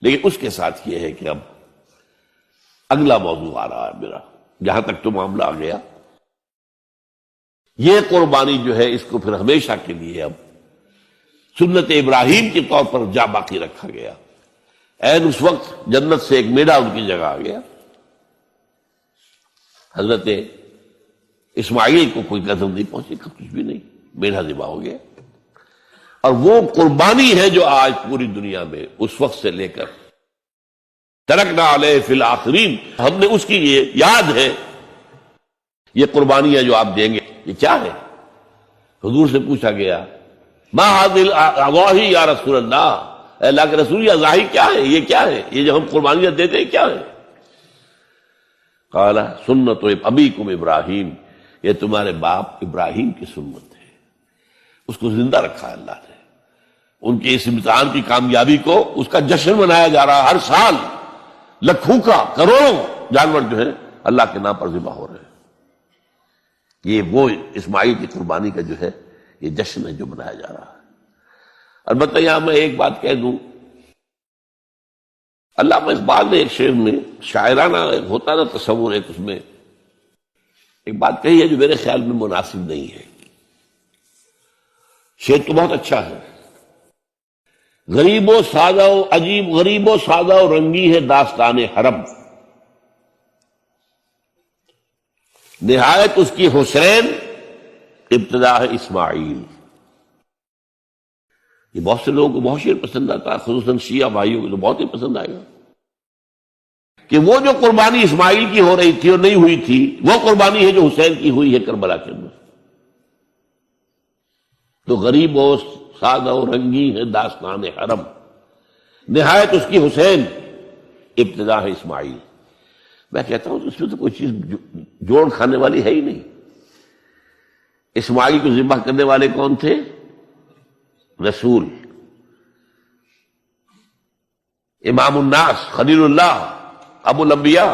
لیکن اس کے ساتھ یہ ہے کہ اب اگلا موضوع آ رہا ہے میرا، جہاں تک تو معاملہ آ گیا، یہ قربانی جو ہے اس کو پھر ہمیشہ کے لیے اب سنت ابراہیم کے طور پر جا باقی رکھا گیا. این اس وقت جنت سے ایک میڑا ان کی جگہ آ گیا. حضرت اسماعیل کو کوئی قدر نہیں پہنچی، کچھ بھی نہیں، میڑا ذبح ہو گیا. اور وہ قربانی ہے جو آج پوری دنیا میں اس وقت سے لے کر ترکنا علیہ فی الآخرین، ہم نے اس کی یہ یاد ہے. یہ قربانیاں جو آپ دیں گے یہ کیا ہے؟ حضور سے پوچھا گیا ما هذه الاضاحی یا رسول اللہ، اے اللہ کے رسول، یہ اضاحی کیا ہے، یہ کیا ہے، یہ جو ہم قربانیاں دیتے ہیں کیا ہے؟ قال سنت ابیکم ابراہیم، یہ تمہارے باپ ابراہیم کی سنت ہے، اس کو زندہ رکھا ہے اللہ نے، ان کے اس امتحان کی کامیابی کو اس کا جشن منایا جا رہا ہے، ہر سال لاکھوں کا کروڑوں جانور جو ہے اللہ کے نام پر ذبح ہو رہے ہیں۔ یہ وہ اسماعیل کی قربانی کا جو ہے یہ جشن ہے جو منایا جا رہا ہے۔ البتہ یہاں میں ایک بات کہہ دوں، علامہ اقبال نے ایک شعر میں شاعرانہ ہوتا نا تصور، ایک اس میں ایک بات کہی ہے جو میرے خیال میں مناسب نہیں ہے۔ شعر تو بہت اچھا ہے، غریب و سادہ و عجیب، غریب و سادہ و رنگی ہے داستان حرم، نہایت اس کی حسین ابتدا ہے اسماعیل۔ یہ بہت سے لوگوں کو بہت شعر پسند آتا ہے، خصوصاً شیعہ بھائیوں کو تو بہت ہی پسند آئے گا کہ وہ جو قربانی اسماعیل کی ہو رہی تھی اور نہیں ہوئی تھی وہ قربانی ہے جو حسین کی ہوئی ہے کربلا کے اندر۔ تو غریب و سادہ و رنگی ہے داستان حرم، نہایت اس کی حسین ابتدا ہے اسماعیل۔ میں کہتا ہوں اس میں تو کوئی چیز جوڑ کھانے والی ہے ہی نہیں۔ اسماعیل کو ذبح کرنے والے کون تھے؟ رسول، امام الناس، خلیل اللہ، ابو الانبیاء،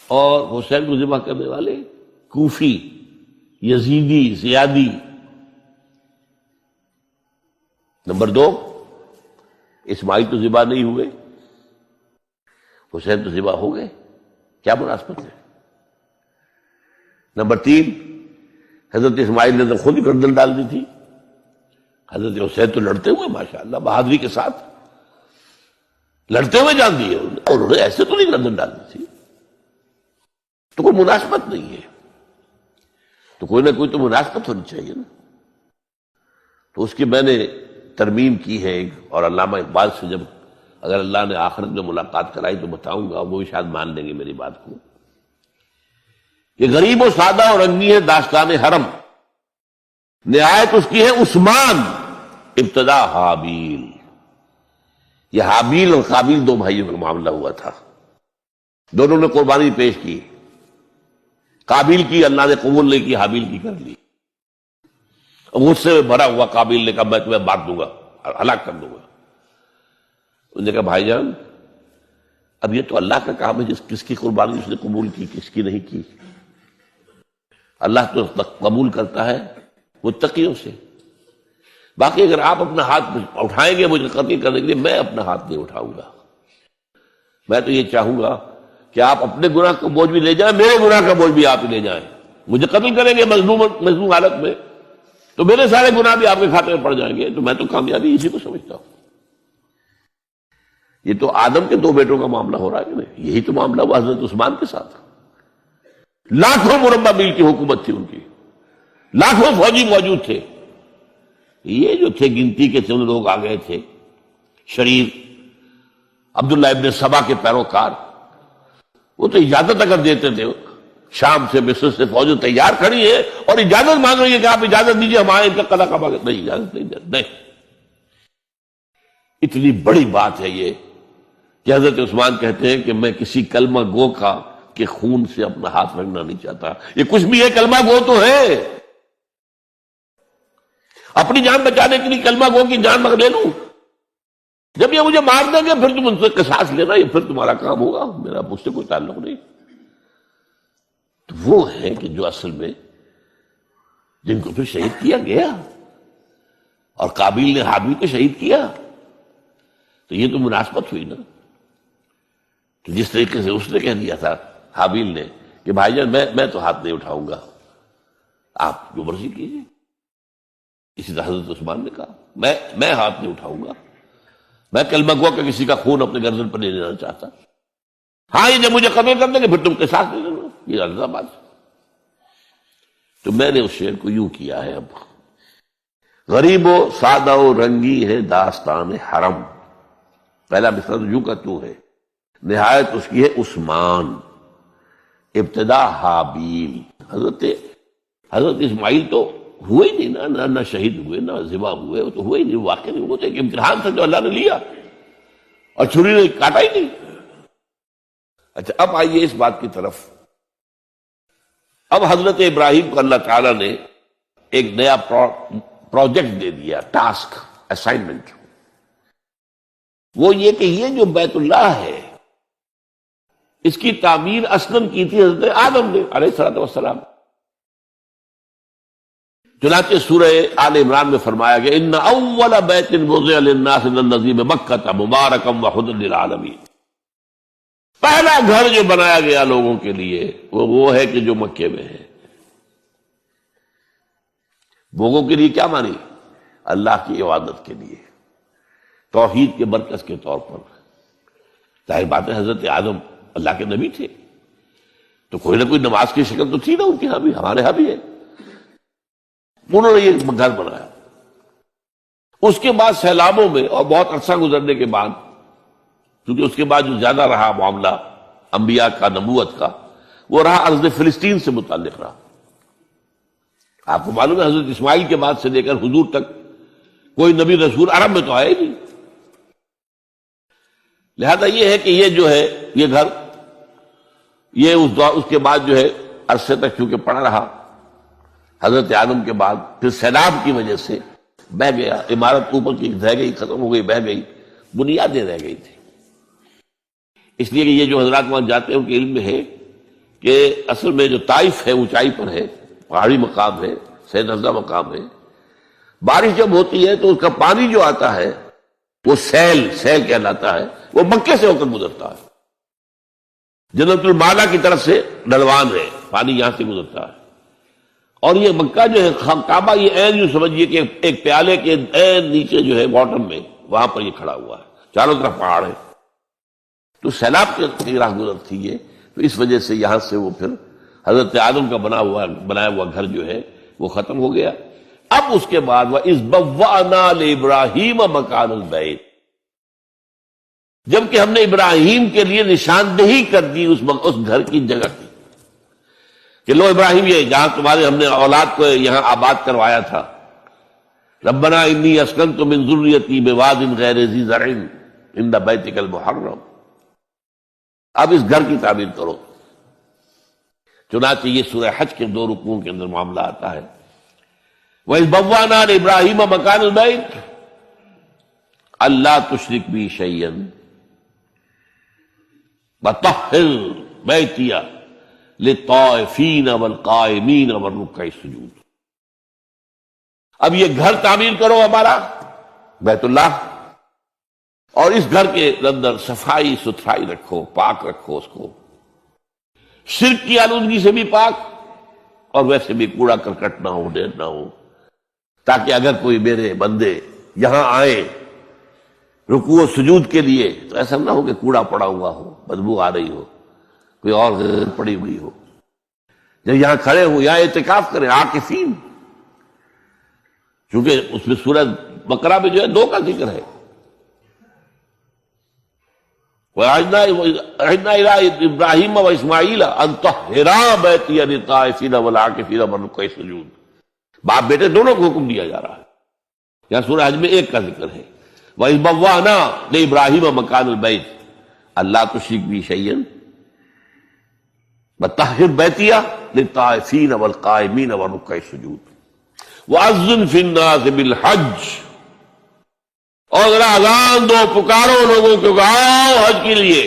اور حسین کو ذبح کرنے والے کوفی، یزیدی، زیادی۔ نمبر 2، اسماعیل تو ذبح نہیں ہوئے، حسین تو ذبح ہو گئے، کیا مناسبت ہے؟ نمبر 3، حضرت اسماعیل نے تو خود ہی گردن ڈال دی تھی، حضرت حسین تو لڑتے ہوئے ماشاءاللہ بہادری کے ساتھ لڑتے ہوئے جان دیے، اور انہوں نے ایسے تو نہیں گردن ڈال دی تھی۔ تو کوئی مناسبت نہیں ہے، تو کوئی نہ کوئی تو مناسبت ہونی چاہیے نا۔ تو اس کی میں نے ترمیم کی ہے، اور علامہ اقبال سے جب اگر اللہ نے آخرت میں ملاقات کرائی تو بتاؤں گا، وہ بھی شاید مان لیں گے میری بات کو۔ یہ غریب و سادہ اور رنگی ہے داستان حرم، نہایت اس کی ہے عثمان ابتدا حابیل۔ یہ حابیل اور قابیل دو بھائیوں کا معاملہ ہوا تھا، دونوں نے قربانی پیش کی، قابیل کی اللہ نے قبول نہیں کی، حابیل کی کر لی۔ غصے میں بھرا ہوا قابیل نے کہا میں تمہیں مار دوں گا، ہلاک کر دوں گا۔ انہوں نے کہا بھائی جان اب یہ تو اللہ کا کام ہے، کس کی قربانی اس نے قبول کی کس کی نہیں کی۔ اللہ تو قبول کرتا ہے متقیوں سے، باقی اگر آپ اپنا ہاتھ اٹھائیں گے مجھے قتل کرنے کے لیے، میں اپنا ہاتھ نہیں اٹھاؤں گا۔ میں تو یہ چاہوں گا کہ آپ اپنے گناہ کا بوجھ بھی لے جائیں، میرے گناہ کا بوجھ بھی آپ ہی لے جائیں۔ مجھے قتل کریں گے مظلوم حالت میں تو میرے سارے گناہ بھی آپ کے کھاتے میں پڑ جائیں گے، تو میں تو کامیابی اسی کو سمجھتا ہوں۔ یہ تو آدم کے 2 بیٹوں کا معاملہ ہو رہا ہے کہ نہیں، یہی تو معاملہ ہوا حضرت عثمان کے ساتھ۔ لاکھوں مربع میل کی حکومت تھی ان کی، لاکھوں فوجی موجود تھے، یہ جو تھے گنتی کے چند لوگ آ گئے تھے، شریر عبداللہ ابن سبا کے پیروکار، وہ تو اجازت اگر دیتے تھے، شام سے مصر سے فوج تیار کھڑی ہے اور اجازت مانگ رہی ہے کہ آپ اجازت دیجیے ہمارے ان کا قلعہ کعبہ، نہیں اجازت نہیں۔ اتنی بڑی بات ہے یہ کہ حضرت عثمان کہتے ہیں کہ میں کسی کلمہ گو کا کے خون سے اپنا ہاتھ رنگنا نہیں چاہتا۔ یہ کچھ بھی ہے، کلمہ گو تو ہے، اپنی جان بچانے کے لیے کلمہ گو کی جان مگر لے لوں، جب یہ مجھے مار دیں گے پھر تم ان سے قصاص لینا، یہ پھر تمہارا کام ہوگا، میرا مجھ سے کوئی تعلق نہیں۔ تو وہ ہے کہ جو اصل میں جن کو پھر شہید کیا گیا، اور قابیل نے حابیل کو شہید کیا، تو یہ تو مناسبت ہوئی نا۔ تو جس طریقے سے اس نے کہہ دیا تھا حابیل نے کہ بھائی جان میں تو ہاتھ نہیں اٹھاؤں گا، آپ جو مرضی کیجیے، اسی طرح حضرت عثمان نے کہا میں ہاتھ نہیں اٹھاؤں گا، میں کلمہ گو کہ کسی کا خون اپنے گردن پر نہیں لینا چاہتا۔ ہاں یہ جب مجھے قتل کر دیں گے پھر تم کے ساتھ لے لینا، یہ الزام بات۔ تو میں نے اس شعر کو یوں کیا ہے، اب غریب و سادہ و رنگی ہے داستان حرم، پہلا مصرع تو یوں کا تو ہے، نہایت اس کی ہے عثمان ابتدا حابیل۔ حضرت اسماعیل تو ہوئے ہی نہیں نہ شہید ہوئے نہ ذبح ہوئے، وہ تو ہوئے ہی نہیں، واقع نہیں، وہ تو ایک امتحان تھا جو اللہ نے لیا اور چھری نے کاٹا ہی نہیں۔ اچھا اب آئیے اس بات کی طرف، اب حضرت ابراہیم کو اللہ تعالیٰ نے ایک نیا پروجیکٹ دے دیا، ٹاسک، اسائنمنٹ. وہ یہ کہ یہ جو بیت اللہ ہے اس کی تعمیر اصلاً کی تھی حضرت آدم نے علیہ السلام. چنانچہ سورہ آل عمران میں فرمایا گیا ان اول بیت وضع للناس للذی بمکہ مبارکا وہدی للعالمین. پہلا گھر جو بنایا گیا لوگوں کے لیے وہ ہے کہ جو مکے میں ہے. لوگوں کے لیے کیا مانی؟ اللہ کی عبادت کے لیے، توحید کے مرکز کے طور پر. ظاہر بات ہے حضرت آدم اللہ کے نبی تھے تو کوئی نہ کوئی نماز کی شکل تو تھی نا ان کے ہاں بھی، ہمارے ہاں بھی ہے. انہوں نے یہ گھر بنایا. اس کے بعد سیلابوں میں اور بہت عرصہ گزرنے کے بعد، کیونکہ اس کے بعد جو زیادہ رہا معاملہ انبیاء کا، نبوت کا، وہ رہا ارض فلسطین سے متعلق رہا. آپ کو معلوم ہے حضرت اسماعیل کے بعد سے لے کر حضور تک کوئی نبی رسول عرب میں تو آئے نہیں. لہذا یہ ہے کہ یہ جو ہے یہ گھر یہ اس کے بعد جو ہے عرصے تک چونکہ پڑا رہا. حضرت آدم کے بعد پھر سیلاب کی وجہ سے بہہ گیا. عمارت اوپر کی رہ گئی، ختم ہو گئی، بہہ گئی، بنیادیں رہ گئی تھی. اس لیے کہ یہ جو حضرات وہاں جاتے ہیں ان کے علم میں ہے کہ اصل میں جو طائف ہے اونچائی پر ہے، پہاڑی مقام ہے، سید افزا مقام ہے. بارش جب ہوتی ہے تو اس کا پانی جو آتا ہے وہ سیل کہلاتا ہے، وہ مکے سے ہو کر گزرتا ہے. جنت المالا کی طرف سے ڈھلوان ہے، پانی یہاں سے گزرتا ہے. اور یہ مکہ جو ہے کعبہ یہ عین یوں سمجھیے کہ ایک پیالے کے عین نیچے جو ہے باٹم میں وہاں پر یہ کھڑا ہوا ہے، چاروں طرف پہاڑ ہے. تو سیلاب کی راہ گزر تھی یہ، تو اس وجہ سے یہاں سے وہ پھر حضرت آدم کا بنایا ہوا گھر جو ہے وہ ختم ہو گیا. اب اس کے بعد وَإِذْ بَوَّأْنَا لِإِبْرَاهِيمَ مَكَانَ الْبَيْتِ، جبکہ ہم نے ابراہیم کے لیے نشاندہی کر دی اس گھر کی جگہ کی کہ لو ابراہیم یہ جہاں تمہارے ہم نے اولاد کو یہاں آباد کروایا تھا، ربنا انی اسکنت من ذریتی بواد غیر ذی زرع عند بیتک المحرم. اب اس گھر کی تعمیر کرو. چنانچہ یہ سورہ حج کے 2 رکوعوں کے اندر معاملہ آتا ہے. وَإِذْ بَوَّأْنَا لِإِبْرَاهِيمَ مَكَانَ الْبَيْتِ أَلَّا تُشْرِكْ بِي شَيْئًا وَطَهِّرْ بَيْتِيَ لِلطَّائِفِينَ وَالْقَائِمِينَ وَالرُّكَّعِ السُّجُودِ. اب یہ گھر تعمیر کرو ہمارا بیت اللہ، اور اس گھر کے اندر صفائی ستھرائی رکھو، پاک رکھو اس کو، شرک کی آلودگی سے بھی پاک اور ویسے بھی کوڑا کرکٹ نہ ہو، ڈھیر نہ ہو، تاکہ اگر کوئی میرے بندے یہاں آئے رکوع و سجود کے لیے تو ایسا نہ ہو کہ کوڑا پڑا ہوا ہو، بدبو آ رہی ہو، کوئی اور غیر پڑی ہوئی ہو. جب یہاں کھڑے ہو یہاں اعتکاف کریں عاکفین، چونکہ اس میں سورہ بقرہ میں جو ہے 2 کا ذکر ہے. وَعَهِدْنَا إِلَىٰ إِبْرَاهِيمَ وَإِسْمَاعِيلَ أَن طَهِّرَا بَيْتِيَ لِلطَّائِفِينَ وَالْعَاكِفِينَ وَالرُّكَّعِ السُّجُودِ. باپ بیٹے دونوں کو حکم دیا جا رہا ہے. یہاں سورہ حج میں 1 کا ذکر ہے. وَإِذْ بَوَّأْنَا لِإِبْرَاهِيمَ مَكَانَ الْبَيْتِ أَلَّا تُشْرِكْ بِي شَيْئًا وَطَهِّرْ بَيْتِيَ لِلطَّائِفِينَ وَالْقَائِمِينَ وَالرُّكَّعِ السُّجُودِ وَأَذِّنْ فِي النَّاسِ بِالْحَجِّ، اور ذرا اذان دو، پکارو لوگوں کو کہ آؤ حج کے لیے.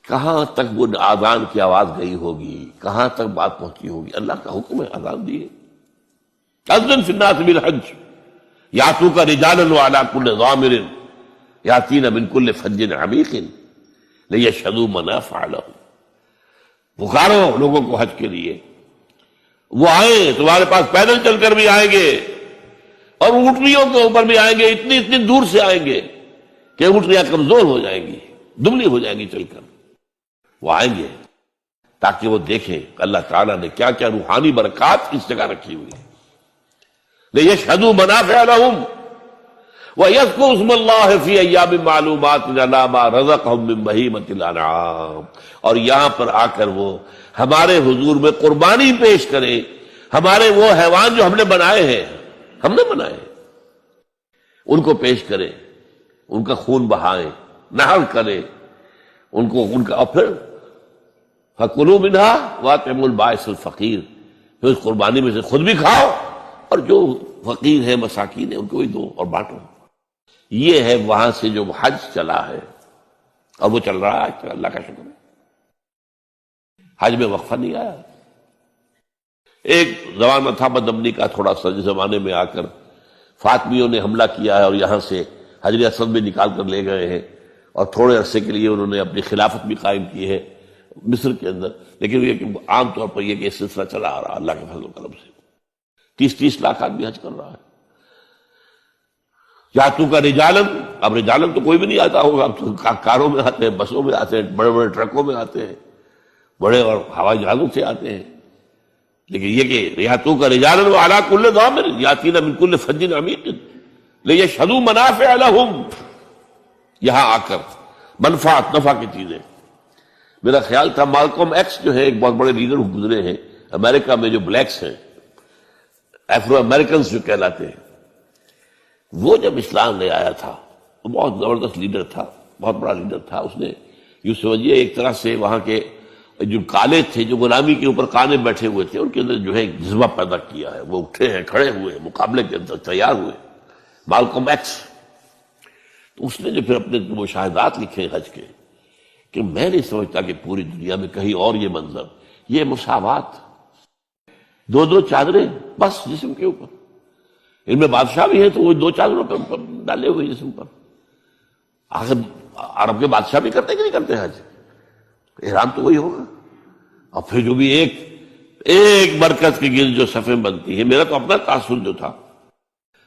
کہاں تک وہ اذان کی آواز گئی ہوگی، کہاں تک بات پہنچی ہوگی؟ اللہ کا حکم ہے، اذان دیے. اذن فی الناس بالحج یاتوک رجالا وعلی کل ضامر یاتین من کل فج عمیق لیشہدوا منافع لہم. پکارو لوگوں کو حج کے لیے، وہ آئیں، تمہارے پاس پیدل چل کر بھی آئیں گے اور اونٹنیوں کے اوپر بھی آئیں گے، اتنی دور سے آئیں گے کہ اونٹنیاں کمزور ہو جائیں گی، دبلی ہو جائیں گی چل کر. وہ آئیں گے تاکہ وہ دیکھیں اللہ تعالیٰ نے کیا کیا روحانی برکات اس جگہ رکھی ہوئی ہے. لیشہدوا منافع لہم وَيَذْكُرُوا اسْمَ اللَّهِ فِي أَيَّامٍ مَّعْلُومَاتٍ عَلَىٰ مَا رَزَقَهُم مِّن بَهِيمَةِ الْأَنْعَامِ، اور یہاں پر آ کر وہ ہمارے حضور میں قربانی پیش کرے ہمارے وہ حیوان جو ہم نے بنائے ہیں، ان کو پیش کرے، ان کا خون بہائیں، نہر کرے ان کا، اور پھر فَكُلُوا مِنْهَا وَأَطْعِمُوا الْبَائِسَ الْفَقِيرَ، پھر اس قربانی میں سے خود بھی کھاؤ اور جو فقیر ہے مساکین ہے ان کو بھی دو اور بانٹو۔ یہ ہے وہاں سے جو حج چلا ہے، اور وہ چل رہا ہے، اللہ کا شکر ہے۔ حج میں وقفہ نہیں آیا۔ ایک زمانہ تھا بدامنی کا تھوڑا سا، جس زمانے میں آ کر فاطمیوں نے حملہ کیا ہے اور یہاں سے حجر اسود بھی نکال کر لے گئے ہیں، اور تھوڑے عرصے کے لیے انہوں نے اپنی خلافت بھی قائم کی ہے مصر کے اندر، لیکن یہ کہ عام طور پر یہ کہ سلسلہ چلا آ رہا اللہ کے فضل و کرم سے۔ 30 لاکھ آدمی حج کر رہا ہے۔ یاتو کا رجالن، اب رجالن تو کوئی بھی نہیں آتا ہوگا، اب تو کاروں میں آتے ہیں، بسوں میں آتے ہیں، بڑے بڑے ٹرکوں میں آتے ہیں، بڑے اور ہوائی جہازوں سے آتے ہیں، لیکن یہ کہ یاتو کا رجالن وعلی کل ضامر یاتین من کل فج عمیق لیشہدوا منافع لہم، یہاں آ کر منفعت نفع کی چیزیں۔ میرا خیال تھا مالکم ایکس جو ہے ایک بہت بڑے لیڈر گزرے ہیں امریکہ میں، جو بلیکس ہیں، افرو امریکنز جو کہلاتے ہیں، وہ جب اسلام لے آیا تھا وہ بہت زبردست لیڈر تھا، بہت بڑا لیڈر تھا۔ اس نے یوں سمجھیے ایک طرح سے وہاں کے جو کالے تھے، جو غلامی کے اوپر کانے بیٹھے ہوئے تھے، ان کے اندر جو ہے ایک جذبہ پیدا کیا ہے، وہ اٹھے ہیں، کھڑے ہوئے ہیں، مقابلے کے اندر تیار ہوئے، مالکم ایکس۔ تو اس نے جو پھر اپنے مشاہدات لکھے حج کے، کہ میں نہیں سمجھتا کہ پوری دنیا میں کہیں اور یہ منظر، یہ مساوات، دو چادریں بس جسم کے اوپر، ان میں بادشاہ بھی ہیں تو وہ 2 چادروں پر ڈالے ہوئے جسم پر۔ آخر عرب کے بادشاہ بھی کرتے کہ نہیں کرتے حج؟ احرام تو وہی ہوگا، اور پھر جو بھی ایک مرکز کے گرد جو صفیں بنتی ہیں۔ میرا تو اپنا تاثر جو تھا،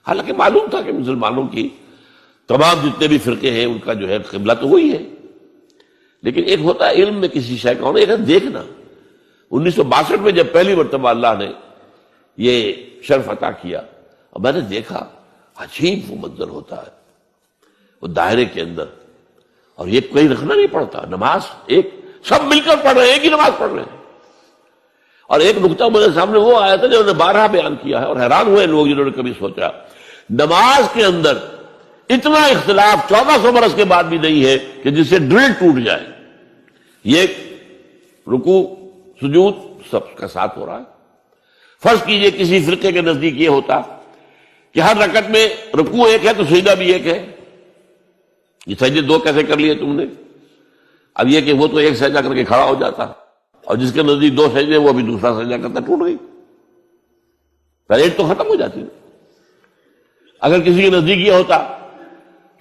حالانکہ معلوم تھا کہ مسلمانوں کی تمام جتنے بھی فرقے ہیں ان کا جو ہے قبلہ تو وہی ہے، لیکن ایک ہوتا ہے علم میں کسی شے کا ہونا، ایک ہے دیکھنا۔ 1962 میں جب پہلی مرتبہ اللہ نے یہ شرف عطا کیا اور میں نے دیکھا، عجیب وہ منظر ہوتا ہے وہ دائرے کے اندر، اور یہ کوئی رکھنا نہیں پڑتا، نماز ایک سب مل کر پڑھ رہے ہیں، ایک ہی نماز پڑھ رہے ہیں۔ اور ایک نقطہ میرے سامنے وہ آیا تھا جو انہوں نے 12 بیان کیا ہے، اور حیران ہوئے لوگ جنہوں نے کبھی سوچا نماز کے اندر اتنا اختلاف 1400 برس کے بعد بھی نہیں ہے کہ جس سے ڈرل ٹوٹ جائے۔ یہ رکوع سجود سب کا ساتھ ہو رہا ہے۔ فرض کیجئے کسی فرقے کے نزدیک یہ ہوتا کہ ہر رکعت میں رکوع ایک ہے تو سجدہ بھی ایک ہے، یہ سجدے 2 کیسے کر لیے تم نے؟ اب یہ کہ وہ تو ایک سجدہ کر کے کھڑا ہو جاتا، اور جس کے نزدیک 2 سجدے وہ بھی دوسرا سجدہ کرتا، ٹوٹ گئی، پیریڈ تو ختم ہو جاتی۔ اگر کسی کے نزدیک یہ ہوتا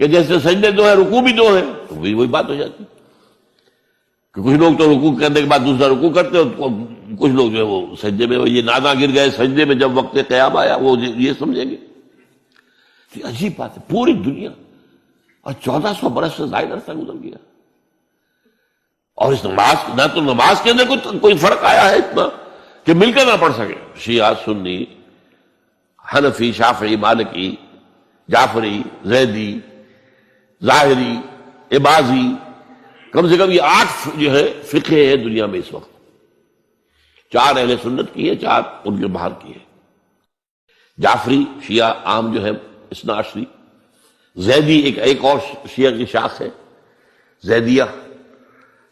کہ جیسے سجدے 2 ہیں رکوع بھی 2 ہیں، تو وہی بات ہو جاتی کہ کچھ لوگ تو رکوع کرنے کے بعد دوسرا رکوع کرتے، اور کچھ لوگ جو ہے وہ سجدے میں یہ نادا گر گئے سجدے میں، جب وقت قیام آیا وہ یہ سمجھیں گے۔ یہ عجیب بات ہے، پوری دنیا اور 1400 برس سے زائد عرصہ گزر گیا، اور اس نماز نہ تو نماز کے اندر کوئی فرق آیا ہے اتنا کہ مل کر نہ پڑھ سکے۔ شیعہ، سنی، حنفی، شافعی، مالکی، جعفری، زیدی، ظاہری، عباضی، کم سے کم یہ 8 جو ہے فقہ ہے دنیا میں اس وقت۔ 4 اہل سنت کی ہے، 4 ان کے باہر کی ہے۔ جعفری شیعہ عام جو ہے اثنا عشری، زیدی ایک اور شیعہ کی شاخ ہے زیدیہ،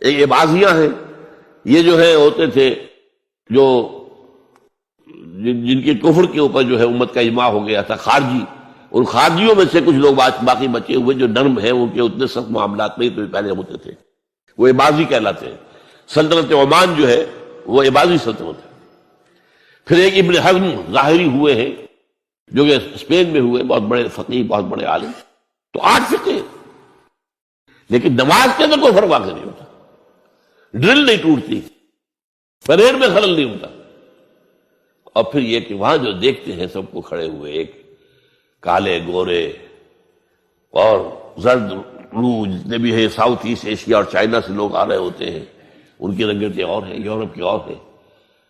ایک عباضیہ ہے، یہ جو ہے ہوتے تھے جو جن کے کفر کے اوپر جو ہے امت کا اجماع ہو گیا تھا، خارجی۔ ان خارجیوں میں سے کچھ لوگ باقی بچے ہوئے جو نرم ہیں، ان کے اتنے سخت معاملات نہیں تو پہلے ہوتے تھے، وہ عباضی کہلاتے ہیں۔ سلطنت عمان جو ہے وہ عباضی سلطنت ہے۔ پھر ایک ابن حزم ظاہری ہوئے ہیں جو کہ اسپین میں ہوئے، بہت بڑے فقیہ، بہت بڑے عالم۔ تو 8 فقہ ہیں، لیکن نماز کے اندر کوئی فرق واقع نہیں ہوتا، ڈرل نہیں ٹوٹتی، پریڈ میں خلل نہیں ہوتا۔ اور پھر یہ کہ وہاں جو دیکھتے ہیں سب کو کھڑے ہوئے، ایک کالے گورے اور زرد روح جتنے بھی ہیں، ساؤتھ ایسٹ ایشیا اور چائنا سے لوگ آ رہے ہوتے ہیں، ان کی رنگتیں اور ہیں، یورپ کی اور ہیں،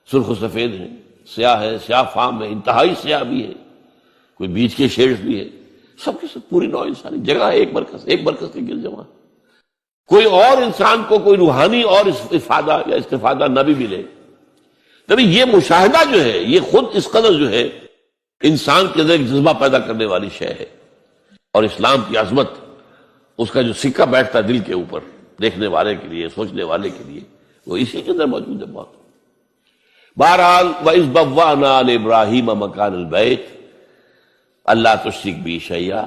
سرخ و سفید ہیں، سیاہ ہے، سیاہ فام ہے، انتہائی سیاہ بھی ہے، کوئی بیچ کے شیڈز بھی ہے، سب کے سب پوری نوع انسانی جگہ ایک مرکز کے گرد جمع۔ کوئی اور انسان کو کوئی روحانی اور افادہ یا استفادہ نہ بھی ملے، تبھی یہ مشاہدہ جو ہے یہ خود اس قدر جو ہے انسان کے اندر ایک جذبہ پیدا کرنے والی شے ہے، اور اسلام کی عظمت، اس کا جو سکہ بیٹھتا دل کے اوپر دیکھنے والے کے لیے، سوچنے والے کے لیے، وہ اسی کے اندر موجود ہے بہت. بہرحال وَإِذْ بَوَّأْنَا لِإِبْرَاهِيمَ مَكَانَ الْبَيْتِ أَلَّا تُشْرِكْ بِي شَيْئًا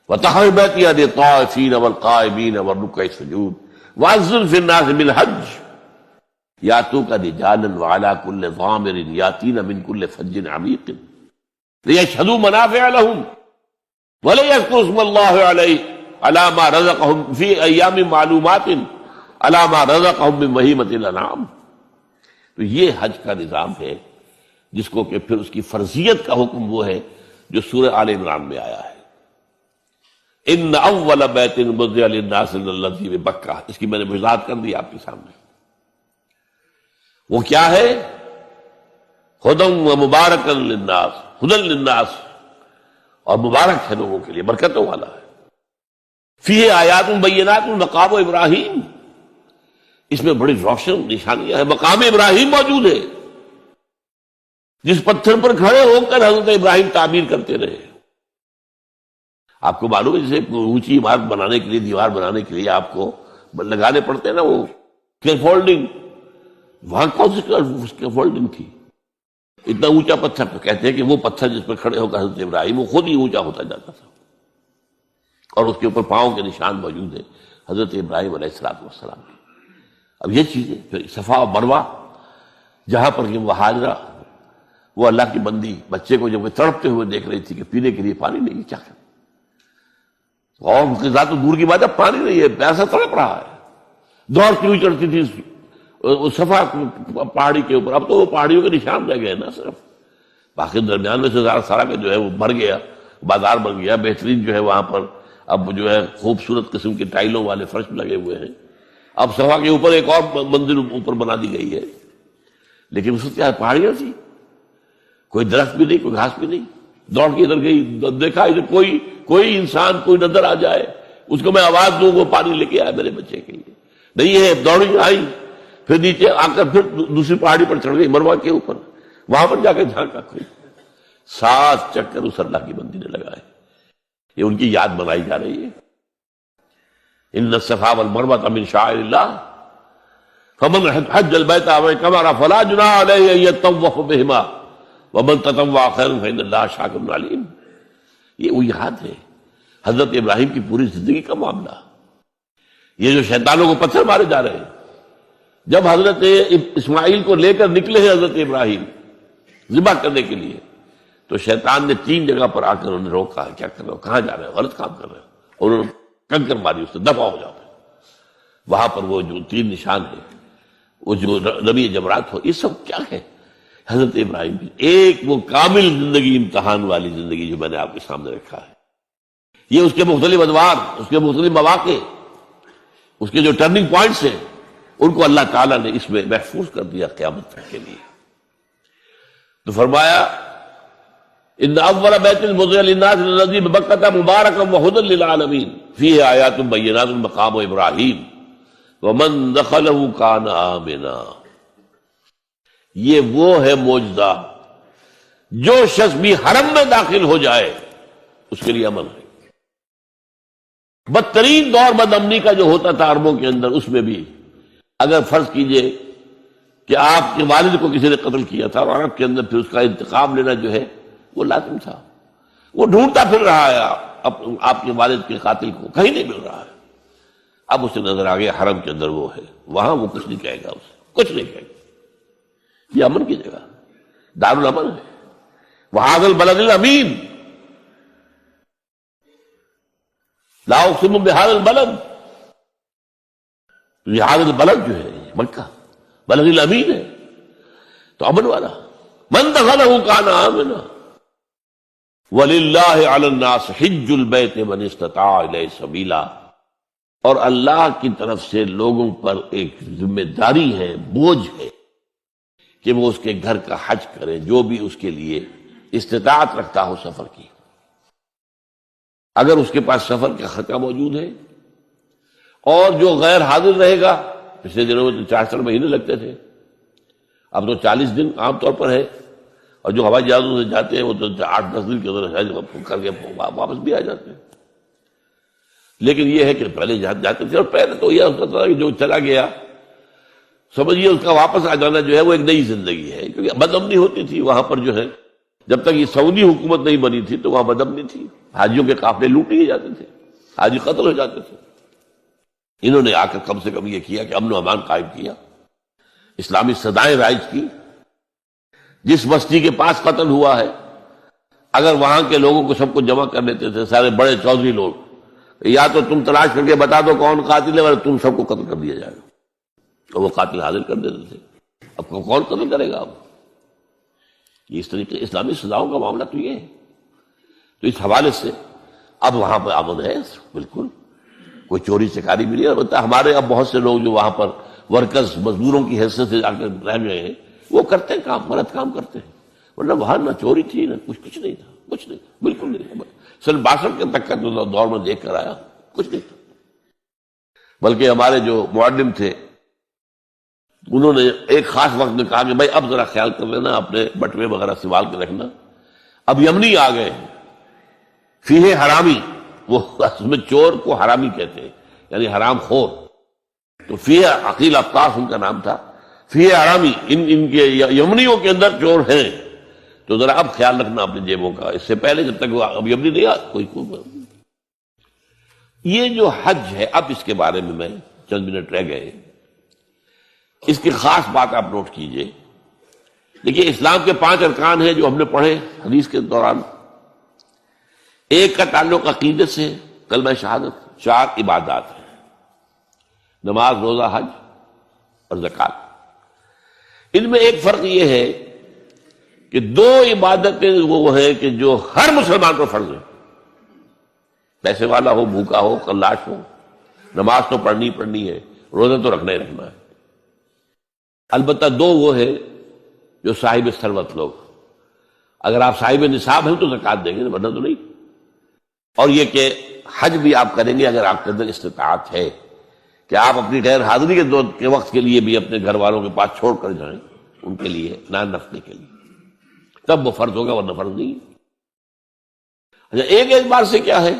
وَطَهِّرْ بَيْتِيَ لِلطَّائِفِينَ وَالْقَائِمِينَ وَالرُّكَّعِ السُّجُودِ وَأَذِّنْ فِي النَّاسِ بِالْحَجِّ يَأْتُوكَ رِجَالًا وَعَلَى كُلِّ ضَامِرٍ يَأْتِينَ مِنْ كُلِّ فَجٍّ عَمِيقٍ لِيَشْهَدُوا مَنَافِعَ لَهُمْ وَلِيَذْكُرُوا اسْمَ اللَّهِ عَلَى مَا رَزَقَهُمْ فِي أَيَّامٍ مَّعْلُومَاتٍ عَلَى مَا رَزَقَهُمْ مِن بَهِيمَةِ الْأَنْعَامِ. تو یہ حج کا نظام ہے جس کو کہ پھر اس کی فرضیت کا حکم وہ ہے جو سورہ آل عمران میں آیا ہے. ان اول بیت وضع للناس الذی ببکہ، اس کی میں نے وضاحت کر دی آپ کے سامنے. وہ کیا ہے؟ ہدی و مبارکا للناس، ہدی للناس، اور مبارک ہے لوگوں کے لیے، برکتوں والا ہے. فیہ آیات بینات مقام ابراہیم، اس میں بڑی روشن نشانیاں ہیں. مقام ابراہیم موجود ہے جس پتھر پر کھڑے ہو کر حضرت ابراہیم تعمیر کرتے رہے. آپ کو معلوم ہے جیسے اونچی عمارت بنانے کے لیے، دیوار بنانے کے لیے آپ کو لگانے پڑتے ہیں نا وہ اسکیفولڈنگ، وہاں کون سی اسکیفولڈنگ تھی؟ اتنا اونچا پتھر. تو کہتے ہیں کہ وہ پتھر جس پر کھڑے ہو کر حضرت ابراہیم وہ خود ہی اونچا ہوتا جاتا تھا، اور اس کے اوپر پاؤں کے نشان موجود ہیں حضرت ابراہیم علیہ السلام کے. اب یہ چیزیں پھر صفا و مروہ، جہاں پر وہ حاجرہ وہ اللہ کی بندی بچے کو جب وہ تڑپتے ہوئے دیکھ رہی تھی کہ پینے کے لیے پانی نہیں، کیا کریں، اور اس کے ساتھ تو دور کی بات ہے، پانی نہیں ہے، پیاسا تڑپ رہا ہے. دوڑتی ہوئی چڑھتی تھی صفا پہاڑی کے اوپر. اب تو وہ پہاڑیوں کے نشان رہ گئے نا صرف، باقی درمیان میں سے سارا کا جو ہے وہ بھر گیا، بازار بن گیا. بہترین جو ہے وہاں پر اب جو ہے خوبصورت قسم کے ٹائلوں والے فرش لگے ہوئے ہیں. اب صفا کے اوپر ایک اور منزل اوپر بنا دی گئی ہے، لیکن اس وقت کیا پہاڑیاں تھی، کوئی درخت بھی نہیں، کوئی گھاس بھی نہیں. دوڑ کے ادھر گئی، دیکھا ادھر کوئی انسان کوئی نظر آ جائے اس کو میں آواز دوں وہ پانی لے کے آئے میرے بچے کے لیے. نہیں ہے، دوڑی آئی، پھر نیچے آ کر پھر دوسری پہاڑی پر چڑھ گئی مروہ کے اوپر، وہاں پر جا کے جھانکا کوئی 7 چکر اس اللہ کی بندی نے لگائے. یہ ان کی یاد بنائی جا رہی ہے. ان الصفا والمروہ من شعائر اللہ فمن حج البیت او اعتمر فلا جناح علیہ ان یطوف بہما ومن تطوع خیرا فإن اللہ شاکر علیم. یہ وہ یاد ہے حضرت ابراہیم کی پوری زندگی کا معاملہ. یہ جو شیطانوں کو پتھر مارے جا رہے ہیں، جب حضرت اسماعیل کو لے کر نکلے ہیں حضرت ابراہیم ذبح کرنے کے لیے، تو شیطان نے 3 جگہ پر آ کر انہیں روکا. کیا کر رہے ہو، کہاں جا رہے ہو، غلط کام کر رہے ہو. اور انہوں نے کنکر ماری، اس سے دفع ہو جاؤ. وہاں پر وہ جو 3 نشان ہیں، وہ جو رمی جمرات ہو، یہ سب کیا ہے؟ حضرت ابراہیم کی ایک وہ کامل زندگی، امتحان والی زندگی جو میں نے آپ کے سامنے رکھا ہے. یہ اس کے مختلف ادوار، اس کے مختلف مواقع، اس کے جو ٹرننگ پوائنٹس ہیں، ان کو اللہ تعالیٰ نے اس میں محفوظ کر دیا قیامت تک کے لیے. تو فرمایا ان اول بیت وضع للناس الذی ببکۃ مبارکا وہدی للعالمین فیہ آیات بینات مقام ابراہیم ومن دخلہ کان آمنا. یہ وہ ہے معجزہ، جو شخص بھی حرم میں داخل ہو جائے اس کے لیے امن ہے. بدترین دور بد امنی کا جو ہوتا تھا عربوں کے اندر، اس میں بھی اگر فرض کیجئے کہ آپ کے والد کو کسی نے قتل کیا تھا، اور عرب کے اندر پھر اس کا انتقام لینا جو ہے وہ لازم تھا. وہ ڈھونڈتا پھر رہا ہے آپ کے والد کے قاتل کو، کہیں نہیں مل رہا ہے. اب اسے نظر آ گیا حرم کے اندر وہ ہے، وہاں وہ کچھ نہیں کہے گا، اسے کچھ نہیں کہے گا. یہ امن کی جگہ، دار الامن ہے. وہذا البلد الامین، لا اقسم بهذا البلد. هذا البلد جو ہے مکہ بلد الامین ہے، تو امن والا. من دخلہ کان آمنا وللہ علی الناس حج البیت من استطاع الیہ سبیلا. اور اللہ کی طرف سے لوگوں پر ایک ذمہ داری ہے، بوجھ ہے کہ وہ اس کے گھر کا حج کرے جو بھی اس کے لیے استطاعت رکھتا ہو سفر کی. اگر اس کے پاس سفر کا خرچہ موجود ہے، اور جو غیر حاضر رہے گا، پچھلے دنوں میں تو 4 مہینے لگتے تھے، اب تو 40 دن عام طور پر ہے، اور جو ہوائی جہازوں سے جاتے ہیں وہ تو 8-10 دن کے اندر کر کے واپس بھی آ جاتے ہیں. لیکن یہ ہے کہ پہلے جاتے تھے، اور پہلے تو یہ ہوتا تھا کہ جو چلا گیا سمجھیے اس کا واپس آ جانا جو ہے وہ ایک نئی زندگی ہے، کیونکہ بدامنی ہوتی تھی وہاں پر جو ہے، جب تک یہ سعودی حکومت نہیں بنی تھی تو وہاں بدامنی تھی، حاجیوں کے قافلے لوٹ لیے جاتے تھے، حاجی قتل ہو جاتے تھے۔ انہوں نے آ کر کم سے کم یہ کیا کہ امن و امان قائم کیا، اسلامی صدائیں رائج کی۔ جس بستی کے پاس قتل ہوا ہے، اگر وہاں کے لوگوں کو سب کو جمع کر لیتے تھے، سارے بڑے چودھری لوگ، یا تو تم تلاش کر کے بتا دو کون قاتل ہے، ورنہ تم سب کو قتل کر دیا جائے گا، تو وہ قاتل حاضر کر دیتے تھے۔ اب کون قتل کرے گا؟ اب یہ اس طریقے اسلامی سزاؤں کا معاملہ تو یہ ہے۔ تو اس حوالے سے اب وہاں پہ امن ہے، بالکل کوئی چوری چکاری بھی نہیں۔ البتہ ہمارے اب بہت سے لوگ جو وہاں پر ورکرز، مزدوروں کی حیثیت سے آ کر رہ رہے ہیں، وہ کرتے ہیں کام، غلط کام کرتے ہیں، ورنہ وہاں نہ چوری تھی نہ کچھ نہیں تھا، کچھ نہیں تھا، بالکل نہیں تھا۔ سن 62 کے تک کا دور میں دیکھ کر آیا، کچھ نہیں تھا۔ بلکہ ہمارے جو معلم تھے انہوں نے ایک خاص وقت میں کہا کہ بھائی اب ذرا خیال کر لینا، اپنے بٹوے وغیرہ سنبھال کے رکھنا، اب یمنی آ گئے ہیں، فیہ حرامی، وہ اس میں چور کو حرامی کہتے ہیں، یعنی حرام خور، تو فیہ عقیل افطاس ان کا نام تھا، فیہ حرامی، ان کے یمنیوں کے اندر چور ہیں، تو ذرا اب خیال رکھنا اپنی جیبوں کا، اس سے پہلے جب تک وہ اب یمنی نہیں کوئی یہ جو حج ہے، اب اس کے بارے میں چند منٹ رہ گئے، اس کی خاص بات آپ نوٹ کیجئے۔ دیکھیے اسلام کے 5 ارکان ہیں جو ہم نے پڑھے حدیث کے دوران۔ ایک کا تعلق عقیدت سے، کلمہ شہادت، 4 عبادات ہیں، نماز، روزہ، حج اور زکوٰۃ۔ ان میں ایک فرق یہ ہے کہ 2 عبادتیں وہ ہیں کہ جو ہر مسلمان پر فرض ہے، پیسے والا ہو، بھوکا ہو، کلاش ہو، نماز تو پڑھنی ہے، روزہ تو رکھنا ہی رکھنا ہے۔ البتہ 2 وہ ہے جو صاحب ثروت لوگ، اگر آپ صاحب نصاب ہیں تو زکوٰۃ دیں گے، ورنہ تو نہیں۔ اور یہ کہ حج بھی آپ کریں گے اگر آپ کے اندر استطاعت ہے کہ آپ اپنی غیر حاضری کے وقت کے لیے بھی اپنے گھر والوں کے پاس چھوڑ کر جائیں، ان کے لیے نان رکھنے کے لیے، تب وہ فرض ہوگا، ورنہ فرض نہیں۔ اچھا، ایک اعتبار سے کیا ہے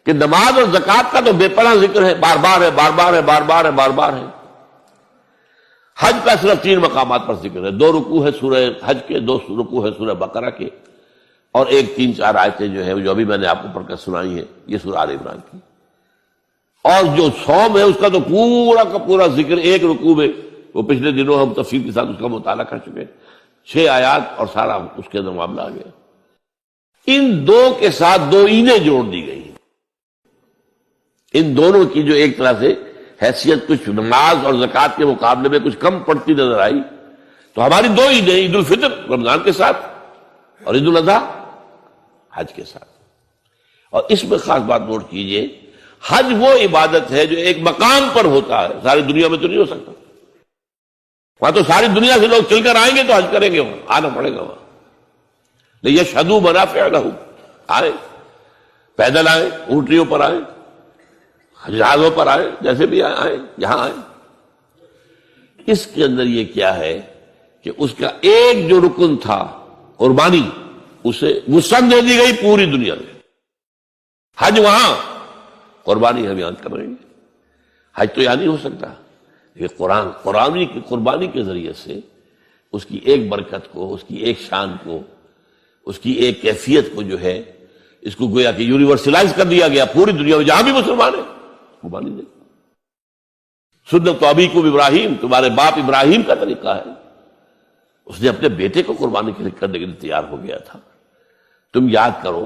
کہ نماز اور زکوٰۃ کا تو بے پناہ ذکر ہے، بار بار ہے، بار بار ہے، بار بار ہے، بار بار ہے۔ حج کا صرف 3 مقامات پر ذکر ہے، 2 رکوع ہے سورہ حج کے، 2 رکوع ہے سورہ بقرہ کے، اور 3-4 آیتیں جو ہے جو ابھی میں نے آپ کو پڑھ کر سنائی ہیں، یہ سورہ آل عمران کی۔ اور جو صوم ہے اس کا تو پورا کا پورا ذکر 1 رکوع میں، وہ پچھلے دنوں ہم تفصیل کے ساتھ اس کا مطالعہ کر چکے ہیں، 6 آیات اور سارا اس کے اندر معاملہ آ گیا۔ ان 2 کے ساتھ 2 عیدیں جوڑ دی گئی، ان دونوں کی جو ایک طرح سے حیثیت کچھ نماز اور زکوٰۃ کے مقابلے میں کچھ کم پڑتی نظر آئی، تو ہماری 2 عیدیں، عید الفطر رمضان کے ساتھ اور عید الاضحیٰ حج کے ساتھ۔ اور اس میں خاص بات نوٹ کیجئے، حج وہ عبادت ہے جو ایک مقام پر ہوتا ہے، ساری دنیا میں تو نہیں ہو سکتا، وہاں تو ساری دنیا سے لوگ چل کر آئیں گے تو حج کریں گے، وہاں آنا پڑے گا، وہاں لیشہدوا منافع لہم، آئے پیدل آئے، اونٹنیوں پر آئے، جہازوں پر آئے، جیسے بھی آئے، یہاں آئے۔ اس کے اندر یہ کیا ہے کہ اس کا ایک جو رکن تھا قربانی، اسے وسعت دے دی گئی پوری دنیا میں۔ حج وہاں، قربانی ہم یہاں کر رہے ہیں۔ حج تو یہاں نہیں ہو سکتا، یہ قربانی کے ذریعے سے اس کی ایک برکت کو، اس کی ایک شان کو، اس کی ایک کیفیت کو جو ہے، اس کو گویا کہ یونیورسلائز کر دیا گیا پوری دنیا میں، جہاں بھی مسلمان ہیں قربانی دے۔ سنت ابیکم ابراہیم، تمہارے باپ ابراہیم کا طریقہ ہے، اس نے اپنے بیٹے کو قربانی کرنے کے لیے تیار ہو گیا تھا۔ تم یاد کرو،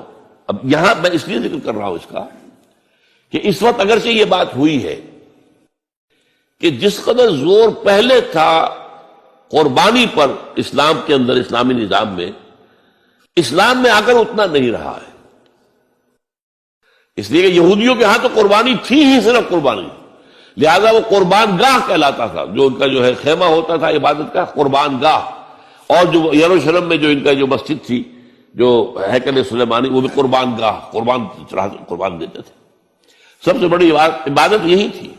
اب یہاں میں اس لیے ذکر کر رہا ہوں اس کا کہ اس وقت اگرچہ یہ بات ہوئی ہے کہ جس قدر زور پہلے تھا قربانی پر اسلام کے اندر، اسلامی نظام میں، اسلام میں آ کر اتنا نہیں رہا ہے، اس لیے کہ یہودیوں کے ہاں تو قربانی تھی ہی صرف قربانی، لہذا وہ قربان گاہ کہلاتا تھا، جو ان کا جو ہے خیمہ ہوتا تھا عبادت کا، قربان گاہ۔ اور جو یروشلم میں جو ان کا جو مسجد تھی، جو ہیکل سلیمانی، وہ بھی قربان گاہ، قربان دیتے تھے۔ سب سے بڑی عبادت یہی تھی۔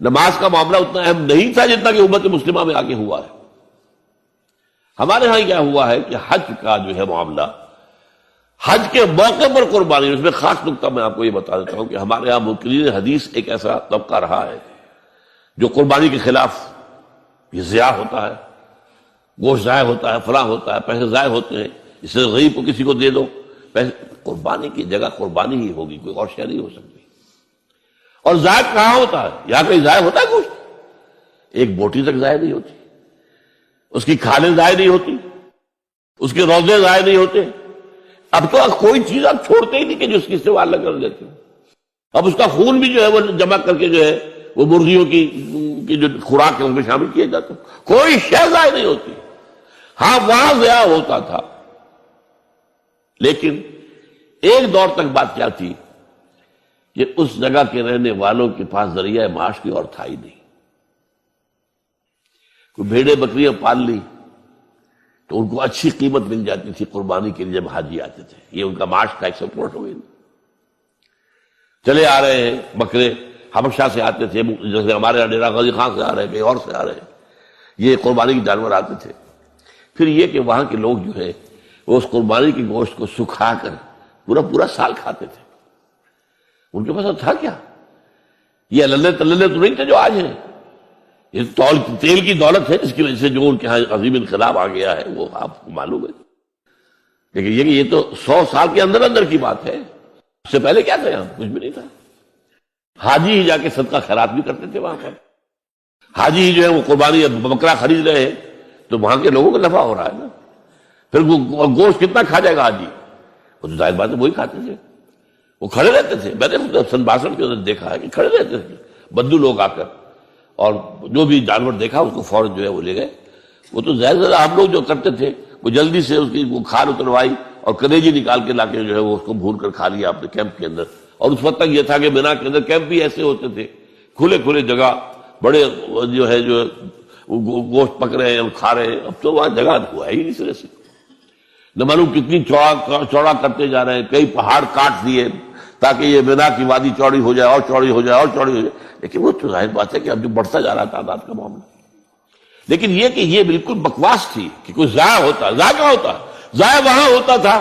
نماز کا معاملہ اتنا اہم نہیں تھا جتنا کہ امت مسلمہ میں آگے ہوا ہے۔ ہمارے ہاں کیا ہوا ہے کہ حج کا جو ہے معاملہ، حج کے موقع پر قربانی، اس میں خاص نقطہ میں آپ کو یہ بتا دیتا ہوں کہ ہمارے ہاں منکرین حدیث ایک ایسا طبقہ رہا ہے جو قربانی کے خلاف یہ ضیاع ہوتا ہے، گوشت ضائع ہوتا ہے، فلاں ہوتا ہے، پیسے ضائع ہوتے ہیں، اس سے غریب کو کسی کو دے دو، پیسے قربانی کی جگہ قربانی ہی ہوگی، کوئی اور شے نہیں ہو سکتی۔ اور ضائع کہاں ہوتا ہے؟ یہاں کہیں ضائع ہوتا ہے گوشت؟ ایک بوٹی تک ضائع نہیں ہوتی، اس کی کھالیں ضائع نہیں ہوتی، اس کے روزے ضائع نہیں ہوتے۔ اب تو کوئی چیز آپ چھوڑتے ہی نہیں کہ جو اس کی سوا الگ کر دیتے ہو۔ اب اس کا خون بھی جو ہے وہ جمع کر کے جو ہے وہ مرغیوں کی جو خوراک ہے اس میں شامل کیے جاتے ہیں، کوئی شے ضائع نہیں ہوتی۔ ہاں وہاں ضیاع ہوتا تھا، لیکن ایک دور تک بات کیا تھی کہ اس جگہ کے رہنے والوں کے پاس ذریعہ معاش کی اور تھا ہی نہیں۔ کوئی بھیڑیں بکریاں پال لی تو ان کو اچھی قیمت مل جاتی تھی قربانی کے لیے جب حاجی آتے تھے، یہ ان کا معاش کا ایک سپورٹ ہو گئی۔ چلے آ رہے ہیں بکرے، حبشہ سے آتے تھے، جیسے ہمارے یہاں ڈیرہ غازی خان سے آ رہے ہیں، کہیں اور سے آ رہے ہیں، یہ قربانی کے جانور آتے تھے۔ پھر یہ کہ وہاں کے لوگ جو ہے وہ اس قربانی کے گوشت کو سکھا کر پورا سال کھاتے تھے۔ ان کے پاس تھا کیا؟ یہ للے تللے تو نہیں تھے جو آج ہیں، یہ تیل کی دولت ہے جس کی وجہ سے جو ان کے یہاں عظیم انقلاب آ گیا ہے وہ آپ کو معلوم ہے۔ لیکن یہ تو 100 سال کے اندر اندر کی بات ہے، اس سے پہلے کیا تھا؟ یہاں کچھ بھی نہیں تھا۔ حاجی ہی جا کے صدقہ خیرات بھی کرتے تھے وہاں پر، حاجی ہی جو ہے وہ قربانی بکرا خرید رہے ہیں تو وہاں کے لوگوں کو نفع ہو رہا ہے نا۔ پھر وہ گوشت کتنا کھا جائے گا حاجی؟ وہ تو ظاہر بات ہے وہی کھاتے تھے، وہ کھڑے رہتے تھے۔ میں نے سن 62 کے اندر دیکھا ہے کہ کھڑے رہتے تھے بدو لوگ آ کر، اور جو بھی جانور دیکھا اس کو فوراً جو ہے وہ لے گئے۔ وہ تو زیادہ ہم لوگ جو کرتے تھے وہ جلدی سے اس کی وہ کھال اتروائی اور کلیجی نکال کے لا کے جو ہے وہ اس کو بھون کر کھا لیا اپنے کیمپ کے اندر۔ اور اس وقت تک یہ تھا کہ مینا کے اندر کیمپ بھی ایسے ہوتے تھے، کھلے جگہ، بڑے جو ہے جو گوشت پک رہے ہیں اور کھا رہے ہیں۔ اب تو وہاں جگہ ہوا ہی نہیں سرے سے، نہ معلوم کتنی چوڑا کرتے جا رہے ہیں، کئی پہاڑ کاٹ دیے تاکہ یہ مینا کی وادی چوڑی ہو جائے اور چوڑی ہو جائے اور چوڑی ہو جائے۔ لیکن وہ تو ظاہر بات ہے کہ اب جو بڑھتا جا رہا تعداد کا معاملہ، لیکن یہ کہ یہ بالکل بکواس تھی کہ کوئی ضائع ہوتا، ضائع کہاں ہوتا؟ ضائع وہاں ہوتا تھا،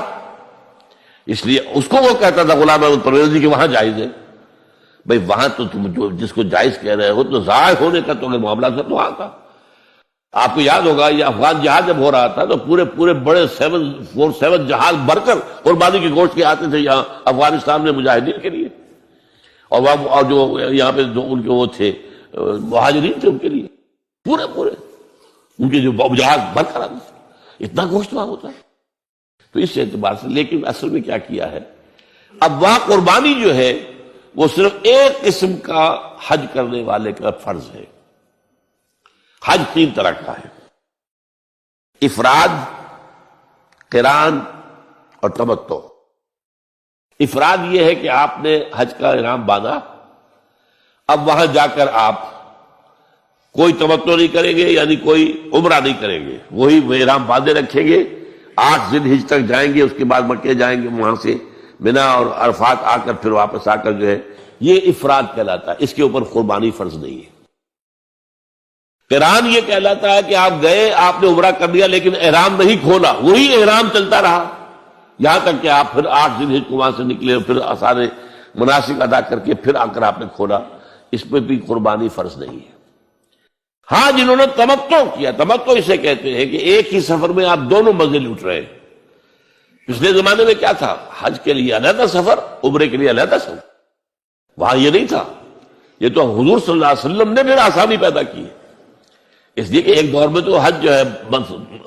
اس لیے اس کو وہ کہتا تھا غلام احمد پرویز کہ وہاں جائز ہے۔ بھئی وہاں تو تم جو جس کو جائز کہہ رہے ہو تو ضائع ہونے کا تو اگر معاملہ تھا تو وہاں تھا۔ آپ کو یاد ہوگا یہ افغان جہاد جب ہو رہا تھا تو پورے بڑے 747 جہاز بھر کر قربانی کے گوشت کے آتے تھے یہاں افغانستان میں مجاہدین کے لیے، اور جو یہاں پہ جو ان کے وہ تھے مہاجرین تھے ان کے لیے، پورے ان کے جو جہاز بھر کر آتے تھے، اتنا گوشت وہاں ہوتا ہے۔ تو اس اعتبار سے لیکن اصل میں کیا کیا ہے، اب وہاں قربانی جو ہے وہ صرف ایک قسم کا حج کرنے والے کا فرض ہے۔ حج 3 طرح کا ہے، افراد، قران اور تمتع۔ افراد یہ ہے کہ آپ نے حج کا احرام باندھا، اب وہاں جا کر آپ کوئی تمتع نہیں کریں گے، یعنی کوئی عمرہ نہیں کریں گے، وہی احرام باندھے رکھیں گے، 8 ذی الحجہ تک جائیں گے، اس کے بعد مکے جائیں گے، وہاں سے منا اور عرفات آ کر پھر واپس آ کر جو ہے یہ افراد کہلاتا ہے، اس کے اوپر قربانی فرض نہیں ہے۔ قران یہ کہلاتا ہے کہ آپ گئے، آپ نے عمرہ کر لیا لیکن احرام نہیں کھولا، وہی احرام چلتا رہا یہاں تک کہ آپ پھر 8 ذی الحجہ کو وہاں سے نکلے، پھر سارے مناسک ادا کر کے پھر آ کر آپ نے کھولا، اس پہ بھی قربانی فرض نہیں ہے۔ ہاں جنہوں نے تمتع کیا، تمتع اسے کہتے ہیں کہ ایک ہی سفر میں آپ دونوں مزے لوٹ رہے ہیں۔ پچھلے زمانے میں کیا تھا، حج کے لیے علیحدہ سفر، عمرے کے لیے علیحدہ سفر، وہاں یہ نہیں تھا۔ یہ تو حضور صلی اللہ علیہ وسلم نے پھر آسانی پیدا کی ہے، اس لیے کہ ایک دور میں تو حج جو ہے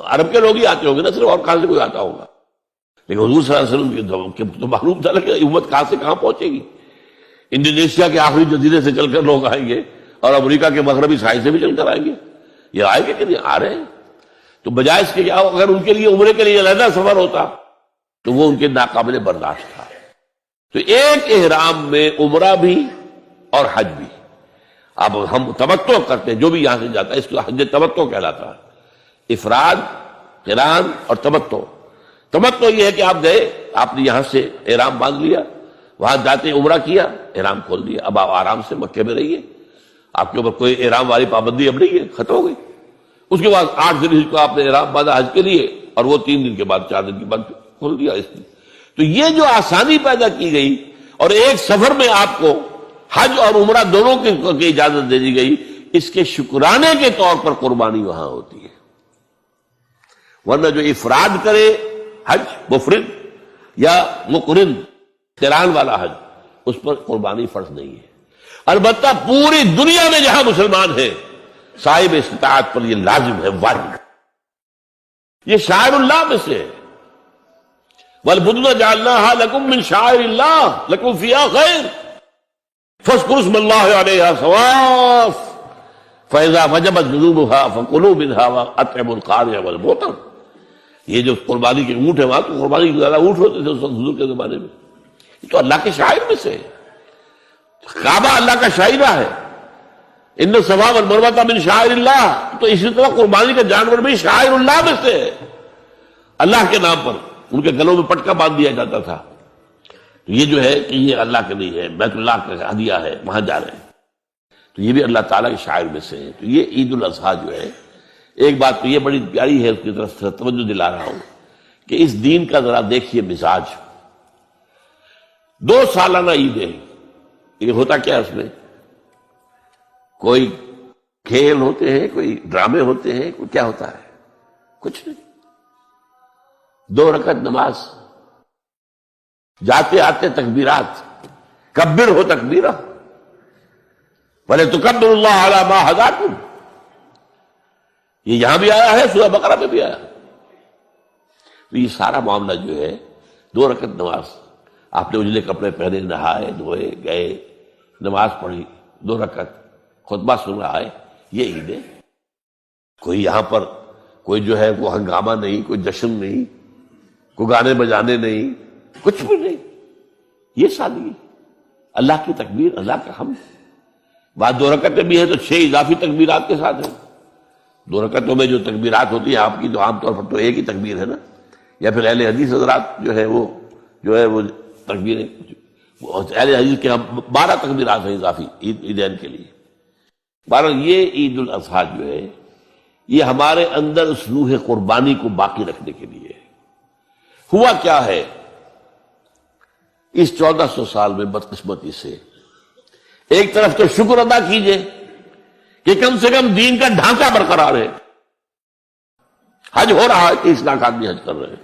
عرب کے لوگ ہی آتے ہوں گے نا، صرف اور کہاں سے کوئی آتا ہوگا، لیکن حضور صلی اللہ علیہ وسلم کی تو معلوم تھا کہ امت کہاں سے کہاں پہنچے گی۔ انڈونیشیا کے آخری جزیرے سے چل کر لوگ آئیں گے اور امریکہ کے مغربی ساحل سے بھی چل کر آئیں گے، یہ آئیں گے کہ نہیں آ رہے ہیں۔ تو بجائے اس کے کیا، اگر ان کے لیے عمرے کے لیے علیحدہ سفر ہوتا تو وہ ان کے ناقابل برداشت تھا۔ تو ایک احرام میں عمرہ بھی اور حج بھی۔ اب ہم تمتع کرتے ہیں، جو بھی یہاں سے جاتا ہے اس کو حج تمتع کہلاتا ہے، افراد، قران اور تمتع۔ تمتع یہ ہے کہ آپ گئے، آپ نے یہاں سے احرام باندھ لیا، وہاں جاتے عمرہ کیا، احرام کھول دیا، اب آپ آرام سے مکے میں رہیے، آپ کے اوپر کوئی احرام والی پابندی اب نہیں ہے، ختم ہو گئی۔ اس کے بعد 8 ذی الحجہ کو آپ نے احرام باندھا حج کے لیے، اور وہ 3 دن کے بعد 4 دن کے بعد کھول دیا اس نے۔ تو یہ جو آسانی پیدا کی گئی اور ایک سفر میں آپ کو حج اور عمرہ دونوں کی اجازت دے دی گئی، اس کے شکرانے کے طور پر قربانی وہاں ہوتی ہے، ورنہ جو افراد کرے حج مفرد یا مقرن قران والا حج، اس پر قربانی فرض نہیں ہے۔ البتہ پوری دنیا میں جہاں مسلمان ہیں صاحب استطاعت پر یہ لازم ہے، واجب ہے، یہ شاعر اللہ میں سے ہے۔ وَالْبُدْنَ جَعَلْنَاهَا لَكُم مِّن شَعَائِرِ اللَّهِ لَكُمْ فِيهَا خَيْرٌ فَاذْكُرُوا اسْمَ اللَّهِ عَلَيْهَا صَوَافَّ فَإِذَا وَجَبَتْ جُنُوبُهَا فَكُلُوا مِنْهَا وَأَطْعِمُوا الْقَانِعَ وَالْمُعْتَرَ۔ یہ جو قربانی کے اونٹ ہیں، وہاں تو قربانی کے زیادہ اونٹ ہوتے تھے اس وقت حضور کے زمانے میں، یہ تو اللہ کے شاعر میں سے ہے، کعبہ اللہ کا شاعرہ ہے، ان الصفا والمروہ من شعائر اللہ، تو اسی طرح قربانی کا جانور بھی شاعر اللہ میں سے ہے، اللہ کے نام پر ان کے گلوں میں پٹکا باندھ دیا جاتا تھا۔ تو یہ جو ہے کہ یہ اللہ کے نہیں ہے، بیت اللہ کا ہدیہ ہے، وہاں جا رہے ہیں، تو یہ بھی اللہ تعالیٰ کے شاعر میں سے ہے۔ تو یہ عید الاضحیٰ جو ہے، ایک بات تو یہ بڑی پیاری ہے، اس کی طرف توجہ دلا رہا ہوں کہ اس دین کا ذرا دیکھیے مزاج۔ 2 سالانہ عیدیں، یہ ہوتا کیا اس میں؟ کوئی کھیل ہوتے ہیں، کوئی ڈرامے ہوتے ہیں، کوئی کیا ہوتا ہے؟ کچھ نہیں، 2 رکعت نماز، جاتے آتے تکبیرات، کبر ہو تکبیرہ وَلِتُكَبِّرُوا اللَّهَ عَلَى مَا هَدَاكُمْ، یہ یہاں بھی آیا ہے، سورہ بقرہ میں بھی آیا۔ تو یہ سارا معاملہ جو ہے 2 رکعت نماز، آپ نے اجلے کپڑے پہنے، نہائے دھوئے گئے، نماز پڑھی 2 رکعت، خطبہ سن رہا ہے، یہ عید ہے۔ کوئی یہاں پر کوئی جو ہے وہ ہنگامہ نہیں، کوئی جشن نہیں، کوئی گانے بجانے نہیں، کچھ بھی نہیں، یہ سادگی، اللہ کی تکبیر، اللہ کا حمد۔ بعد 2 رکعتیں بھی ہیں تو 6 اضافی تکبیرات کے ساتھ ہیں۔ 2 رکعتوں میں جو تکبیرات ہوتی ہیں آپ کی، تو عام طور پر تو ایک ہی تکبیر ہے نا، یا پھر اہل حدیث حضرات جو ہے وہ تکبیریں، اہل حدیث کے 12 تکبیرات ہیں اضافی عیدین کے لیے۔ بہرحال یہ عید الاضحیٰ جو ہے یہ ہمارے اندر اس روح قربانی کو باقی رکھنے کے لیے ہے۔ ہوا کیا ہے اس 1400 سال میں بدقسمتی سے، ایک طرف تو شکر ادا کیجئے کہ کم سے کم دین کا ڈھانچہ برقرار ہے، حج ہو رہا ہے، 30 لاکھ آدمی حج کر رہے ہیں،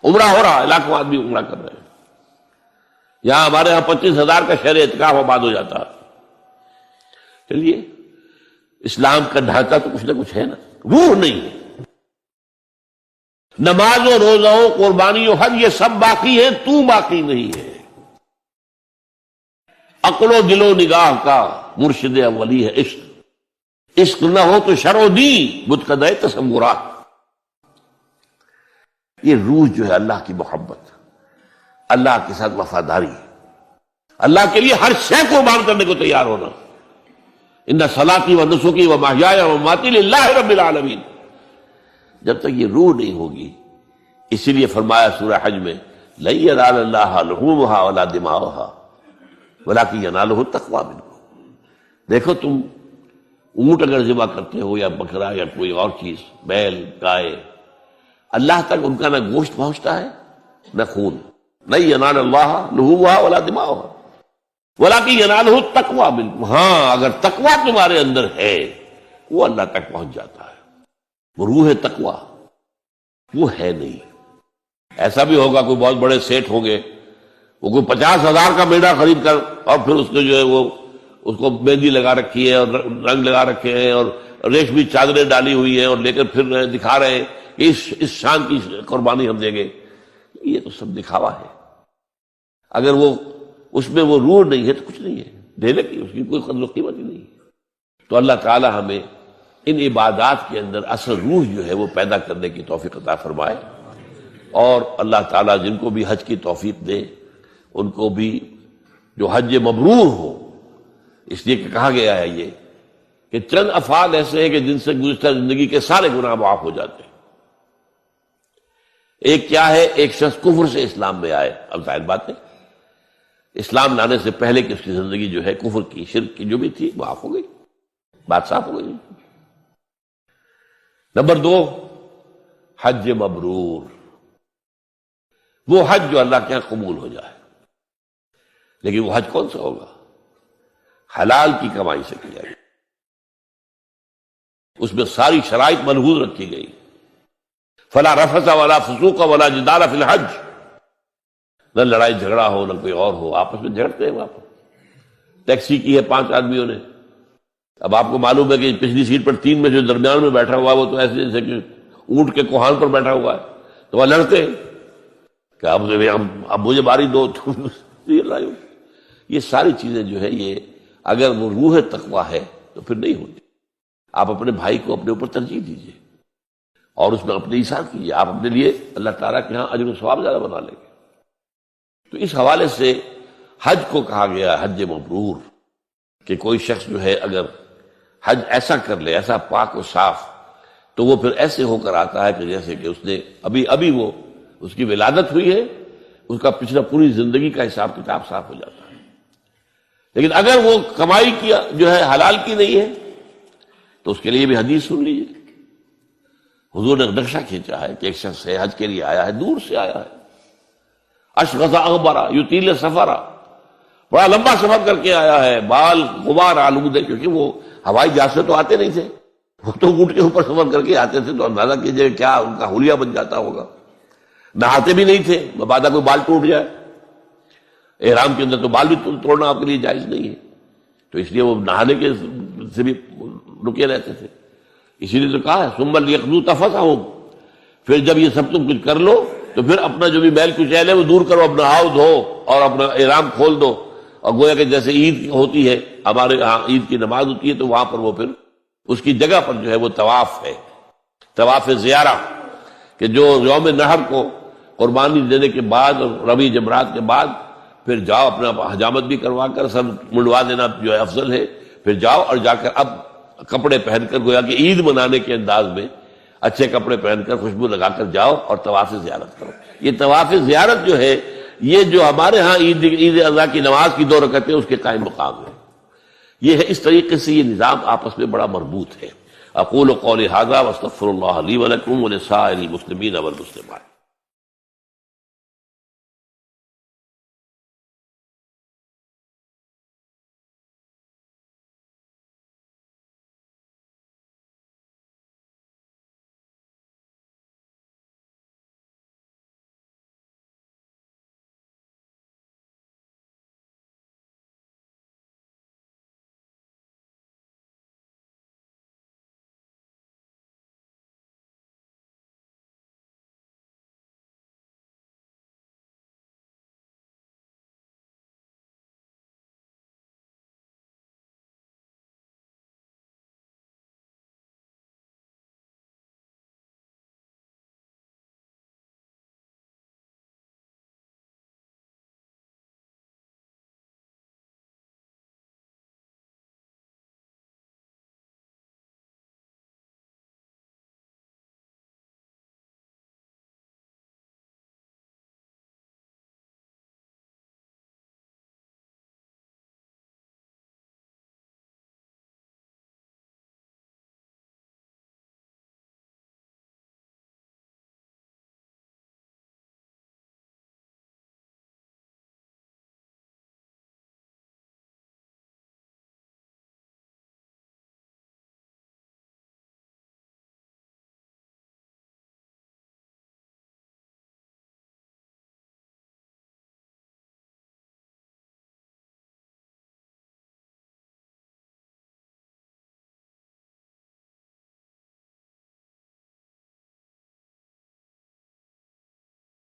عمرہ ہو رہا ہے، لاکھوں آدمی عمرہ کر رہے ہیں، یہاں ہمارے یہاں 25,000 کا شہر اعتکاف آباد ہو جاتا ہے۔ چلیے، اسلام کا ڈھانچہ تو کچھ نہ کچھ ہے نا، روح نہیں ہے۔ نماز و روزہ و قربانی و حج یہ سب باقی ہے، تو باقی نہیں ہے۔ عقل و دل و نگاہ کا مرشد اولی ہے عشق، عشق نہ ہو تو شرع و دین متقدع تصورات۔ یہ روح جو ہے اللہ کی محبت، اللہ کے ساتھ وفاداری، اللہ کے لیے ہر شے قربان کرنے کو تیار ہونا۔ ان صلاتی و نسکی و محیایا و مماتی للہ رب العالمین، جب تک یہ روح نہیں ہوگی، اسی لیے فرمایا سورہ حج میں لن ینال اللہ لحومها ولا دماؤها ولکن ینالہ التقوی منکم۔ دیکھو تم اونٹ اگر ذبح کرتے ہو یا بکرا یا کوئی اور چیز، بیل گائے، اللہ تک ان کا نہ گوشت پہنچتا ہے نہ خون، لن ینال اللہ لحومها ولا دماؤها ولکن ینالہ التقوی منکم۔ ہاں اگر تقوی تمہارے اندر ہے وہ اللہ تک پہنچ جاتا ہے، وہ روح تقوی وہ ہے نہیں۔ ایسا بھی ہوگا کوئی بہت بڑے سیٹ ہوں گے، وہ کوئی 50,000 کا میڑا خرید کر اور پھر اس کو جو ہے وہ اس کو مہندی لگا رکھی ہے اور رنگ لگا رکھے ہیں اور ریشمی چادریں ڈالی ہوئی ہیں اور لے کر پھر رہے، دکھا رہے ہیں کہ اس شان کی قربانی ہم دیں گے۔ یہ تو سب دکھاوا ہے، اگر وہ اس میں وہ روح نہیں ہے تو کچھ نہیں ہے، دینے کی اس کی کوئی قدر و قیمت ہی نہیں۔ تو اللہ تعالی ہمیں ان عبادات کے اندر اصل روح جو ہے وہ پیدا کرنے کی توفیق عطا فرمائے، اور اللہ تعالیٰ جن کو بھی حج کی توفیق دے ان کو بھی جو حج مبرور ہو، اس لیے کہ کہا گیا ہے یہ کہ چند افعال ایسے ہیں کہ جن سے گزشتہ زندگی کے سارے گناہ معاف ہو جاتے ہیں۔ ایک کیا ہے؟ ایک شخص کفر سے اسلام میں آئے، اب ظاہر بات ہے اسلام لانے سے پہلے کہ اس کی زندگی جو ہے کفر کی، شرک کی جو بھی تھی معاف ہو گئی، بات صاف ہو گئی۔ نمبر 2 حج مبرور، وہ حج جو اللہ کے یہاں قبول ہو جائے، لیکن وہ حج کون سا ہوگا؟ حلال کی کمائی سے کیا جائے، اس میں ساری شرائط ملحوظ رکھی گئی. فلا رفث ولا فسوق ولا جدال فی الحج، نہ لڑائی جھگڑا ہو نہ کوئی اور ہو، آپس میں جھگڑتے ہیں وہاں پر. ٹیکسی کی ہے 5 آدمیوں نے، اب آپ کو معلوم ہے کہ پچھلی سیٹ پر 3 میں جو درمیان میں بیٹھا ہوا وہ تو ایسے جیسے کہ اونٹ کے کوہان پر بیٹھا ہوا ہے، تو وہ لڑتے ہیں کہ اب مجھے باری دو تم یہ لائیو. یہ ساری چیزیں جو ہے یہ اگر وہ روح تقویٰ ہے تو پھر نہیں ہوتی. آپ اپنے بھائی کو اپنے اوپر ترجیح دیجیے اور اس میں اپنے ایثار کیجیے، آپ اپنے لیے اللہ تعالیٰ کے ہاں اجر و ثواب زیادہ بنا لیں گے. تو اس حوالے سے حج کو کہا گیا حج مبرور، کہ کوئی شخص جو ہے اگر حج ایسا کر لے، ایسا پاک و صاف، تو وہ پھر ایسے ہو کر آتا ہے کہ جیسے کہ اس نے ابھی وہ اس کی ولادت ہوئی ہے، اس کا پچھلا پوری زندگی کا حساب کتاب صاف ہو جاتا ہے. لیکن اگر وہ کمائی کیا جو ہے حلال کی نہیں ہے تو اس کے لیے بھی حدیث سن لیجیے. حضور نے نقشہ کھینچا ہے کہ ایک شخص ہے حج کے لیے آیا ہے، دور سے آیا ہے، اشغث اغبرا یطیل سفرا، بڑا لمبا سفر کر کے آیا ہے، بال غبار آلود ہے، کیونکہ وہ ہوائی جہاز سے تو آتے نہیں تھے، وہ تو اونٹ کے اوپر سفر کر کے آتے تھے. تو اندازہ کیجیے کیا ان کا حلیہ بن جاتا ہوگا. نہاتے بھی نہیں تھے، مبادا کوئی بال ٹوٹ جائے. احرام کے اندر تو بال بھی توڑنا آپ کے لیے جائز نہیں ہے، تو اس لیے وہ نہانے کے سے بھی رکے رہتے تھے. اسی لیے تو کہا ہے ثم لیقضوا تفثہم، پھر جب یہ سب تم کچھ کر لو تو پھر اپنا جو بھی میل کچیل ہے وہ دور کرو، اپنا نہاؤ دھو اور اپنا احرام کھول دو. اور گویا کہ جیسے عید ہوتی ہے، ہمارے ہاں عید کی نماز ہوتی ہے، تو وہاں پر وہ پھر اس کی جگہ پر جو ہے وہ طواف ہے، طواف زیارہ، کہ جو یوم نحر کو قربانی دینے کے بعد اور رمی جمرات کے بعد پھر جاؤ اپنا حجامت بھی کروا کر سب منڈوا دینا جو ہے افضل ہے. پھر جاؤ اور جا کر اب کپڑے پہن کر گویا کہ عید منانے کے انداز میں اچھے کپڑے پہن کر خوشبو لگا کر جاؤ اور طواف زیارت کرو. یہ طواف زیارت جو ہے یہ جو ہمارے ہاں عید اضحیٰ کی نماز کی 2 رکعتیں اس کے قائم مقام ہے. یہ ہے اس طریقے سے یہ نظام آپس میں بڑا مربوط ہے. اقول قولی ھذا واستغفر اللہ لی ولکم ولسائر المسلمین والمسلمات.